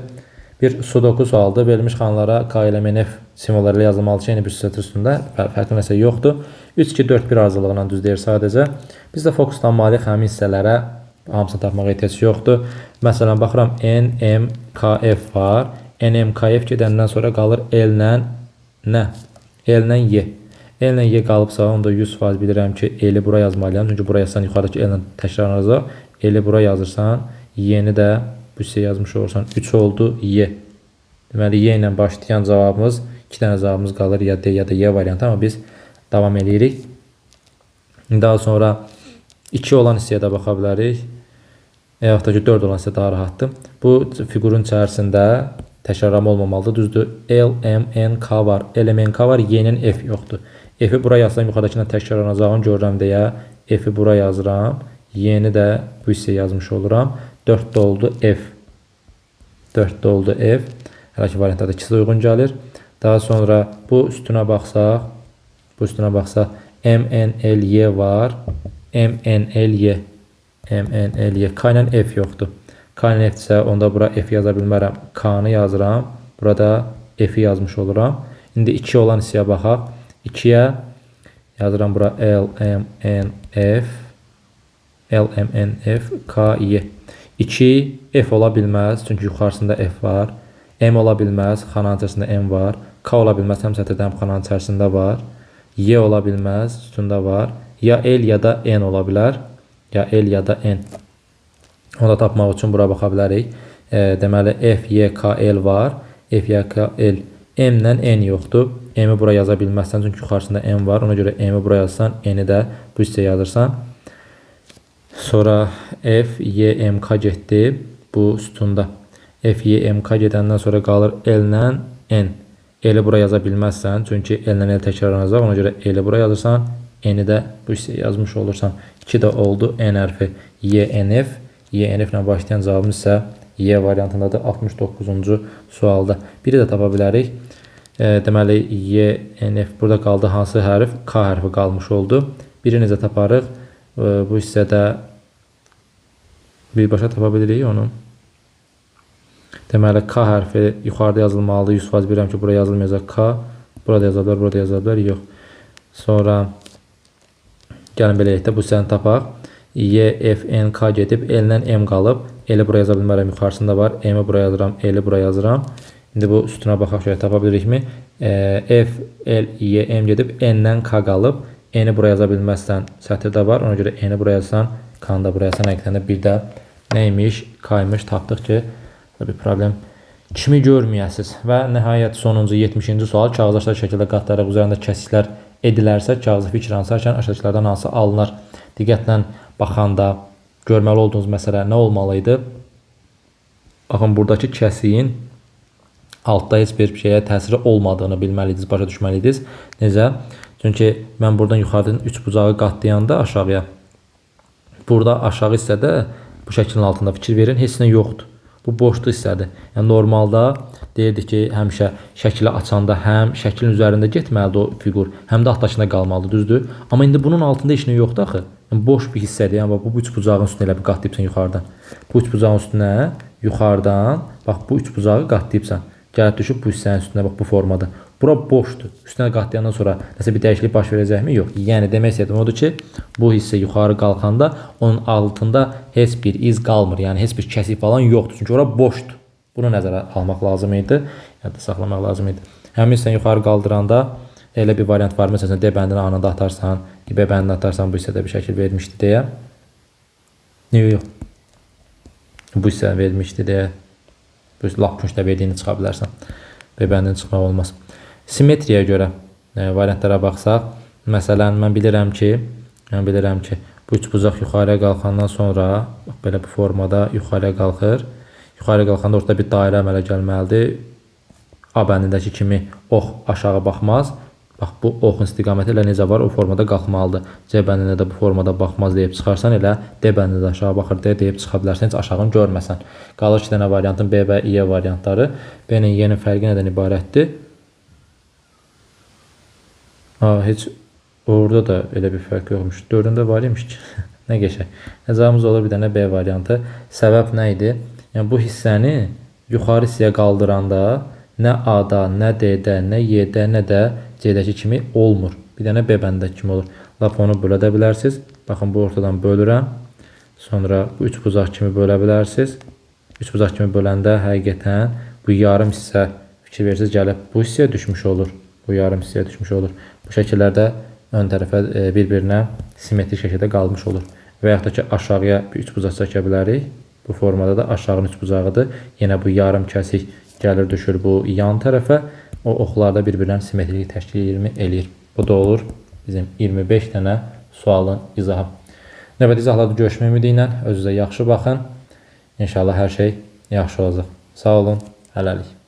Bir sudoku sualdır. Verilmiş xanlara K ilə MNF simvolları ilə yazılmalı ki, yeni bir süsatır üstündə fərqli nəsə yoxdur. 3, 2, 4, 1 arzılığına düz deyir sadəcə. Biz də fokuslanmalıyıq həmin hissələrə. Hamısını tapmağa ehtiyac yoxdur. Məsələn, baxıram N, M, K, F var. N, M, K, F gedəndən sonra qalır L ilə nə? L ilə Y. L ilə Y qalıbsa, onda 100% bilirəm ki, L-i bura yazmalıyam. Çünki bura yazsan yuxarıdakı L ilə təkrarlanacaq. L-i bura yazırsan, Y-ni də bu hissəyə yazmış olursan 3 oldu Y. Deməli, Y ilə başlayan cavabımız, 2 dənə cavabımız qalır ya D ya da Y variantı, amma biz davam edirik. Daha sonra 2 olan hissəyə də baxa bilərik. Yaxud da ki 4 olan hissə daha rahatdır. Bu fiqurun içərisində təkrarlama olmamalıdır. Düzdür. L, M, N, K var. L, M, N, K var. Y-nin F yoxdur. F-i bura yazsam yuxarıdakından təkrarlanacağını görürəm deyə F-i bura yazıram. Y-ni də bu hissəyə yazmış oluram. 4 də oldu F. 4 də oldu F. Hələ ki variantda da ikisi də uyğun gəlir. Daha sonra bu üstünə baxsaq, M, N, L, Y var. M, N, L, Y. M, N, L, Y. K ilə F yoxdur. K ilə F isə onda bura F yaza bilmərəm. K-nı yazıram. Burada F-i yazmış oluram. İndi 2 olan hissəyə baxaq. 2-yə yazıram bura L, M, N, F. L, M, N, F, K, Y. 2 F ola bilməz, çünki yuxarısında F var. M ola bilməz, xananın içərisində M var. K ola bilməz, həm sətirdə həm xananın içərisində var. Y ola bilməz, üstündə var. Ya L ya da N ola bilər. Ya L ya da N. Onu da tapmaq üçün bura baxa bilərik. Deməli, F, Y, K, L var. F, Y, K, L. M-dən N yoxdur. M-i bura yaza bilməzsən, çünki yuxarısında M var. Ona görə M-i bura yazsan, N-i də bu hissəyə yazırsan. Sonra F, Y, M, K getdi bu sütunda. F, Y, M, K gedəndən sonra qalır L-lə N. L-i bura yaza bilməzsən, çünki L-lə L təkrarlanacaq. Ona görə L-i bura yazırsan, N-i də bu hissəyə yazmış olursan. 2 də oldu N hərfi. Y, N, F. Y, N, F ilə başlayan cavabımız isə Y variantındadır 69-cu sualda. Biri də tapa bilərik. Deməli, Y, N, F burada qaldı. Hansı hərf? K hərfi qalmış oldu. Biri necə taparıq? Bu hissədə birbaşa tapa bilirik onu. Deməli, K hərfi yuxarıda yazılmalıdır. 100% bilirəm ki, buraya yazılmayacaq K. Burada yazılır, burada yazılır. Yox. Sonra gəlin belə etdə bu hissəni tapaq. Y, F, N, K gedib, L-lə M qalıb. L-i bura yaza bilmərəm, yuxarısında var. M-i bura yazıram, L-i bura yazıram. İndi bu üstünə baxaq, şöyle tapa bilirikmi? F, L, Y, M gedib, N-dən K qalıb. N-i bura yaza bilməzsən, sətirdə var. Ona görə N-i bura yazsan, K-nı da bura yazsan, həqiqətən bir də neymiş? K-ymış. Tapdıq ki, bir problem kimi görməyəsiz. Və nəhayət sonuncu 70-ci sual. Kağızlaşlar şəkildə qatlaraq üzərində kəsiklər edilərsə, kağızı fikir ansarkən aşağıdakilərdən hansı alınır? Diqqətlə baxanda görməli olduğunuz məsələ nə olmalı idi? Baxın, buradakı kəsiyin altda heç bir şeyə təsiri olmadığını bilməliydiniz, başa düşməliydiniz. Necə? Çünki mən buradan yuxarıdan 3 bucağı qatlayanda aşağıya, burada aşağı hissədə bu şəklin altında fikir verin, heç nə yoxdur. Bu boşluq hissədir. Yəni normalda deyirdik ki, həmişə şəkili açanda həm şəklin üzərində getməlidir o fiqur, həm də altdakında qalmalıdır, düzdür? Amma indi bunun altında heç nə yoxdur axı. Yəni boş bir hissədir. Yəni bu üç bucağın üstünə elə bir qatlayıbsan yuxarıdan. Bu üç bucağın üstünə yuxarıdan bax bu üç bucağı qatlayıbsan. Gəlib düşüb bu hissənin üstünə bax bu formada. Bura boşdur. Üstünə qatlayandan sonra nəsə bir dəyişiklik baş verəcəkmi? Yox. Yəni demək istəyirəm odur ki, bu hissə yuxarı qalxanda onun altında heç bir iz qalmır. Yəni heç bir kəsik falan yoxdur. Çünki ora boşdur. Bunu nəzərə almaq lazım idi. Yəni saxlamaq lazım idi. Həmin hissəni yuxarı qaldıranda elə bir variant var. Məsələn, D bəndini anında atarsan, B bəndini atarsan bu hissədə bir şəkil vermişdi deyə. Yox. Bu hissə vermişdi deyə. Bu lap küncdə verdiyini çıxa bilərsən. B bəndini çıxmaq olmaz. Simmetriyaya görə variantlara baxsaq, məsələn, mən bilirəm ki, bu üç bucaq yuxarıya qalxandan sonra bax, belə bu formada yuxarıya qalxır. Yuxarıya qalxanda ortada bir dairə əmələ gəlməlidir. A bəndindəki kimi ox aşağı baxmaz. Bax, bu oxun istiqaməti elə necə var, o formada qalxmalıdır. C bəndində də bu formada baxmaz deyib çıxarsan, elə D bəndində də aşağı baxır deyib çıxa bilərsən, heç aşağını görməsən. Qalır 2 dənə variantın B və İ variantları. B ilə Y-nin fərqi nədən ibarətdir? Heç orada da elə bir fərq yoxmuş. 4-ündə var imiş ki. Nə qəşəng. Cavabımız olur bir dənə B variantı. Səbəb nə idi? Yəni bu hissəni yuxarı hissəyə qaldıranda nə A-da, nə D-də, nə Y-də, nə də C-dəki kimi olmur. Bir dənə B bəndəki kimi olur. Lap onu bölə də bilərsiniz. Baxın bu ortadan bölürəm. Sonra bu üçbucaq kimi bölə bilərsiniz. Üçbucaq kimi böləndə həqiqətən bu yarım hissə fikir versiniz gəlib bu hissəyə düşmüş olur. Bu yarım hissəyə düşmüş olur. Bu şəkillərdə ön tərəfə bir-birinə simmetrik şəkildə qalmış olur. Və yaxud da ki, aşağıya bir üçbucaq çəkə bilərik. Bu formada da aşağının üçbucağıdır. Yenə bu yarım kəsik gəlir düşür bu yan tərəfə. O oxlarda bir-birinə simmetrik təşkil eləyir. Bu da olur bizim 25 dənə sualın izahı. Növbəti izahlarda görüşmək ümidi ilə özünüzə yaxşı baxın. İnşallah hər şey yaxşı olacaq. Sağ olun, hələlik.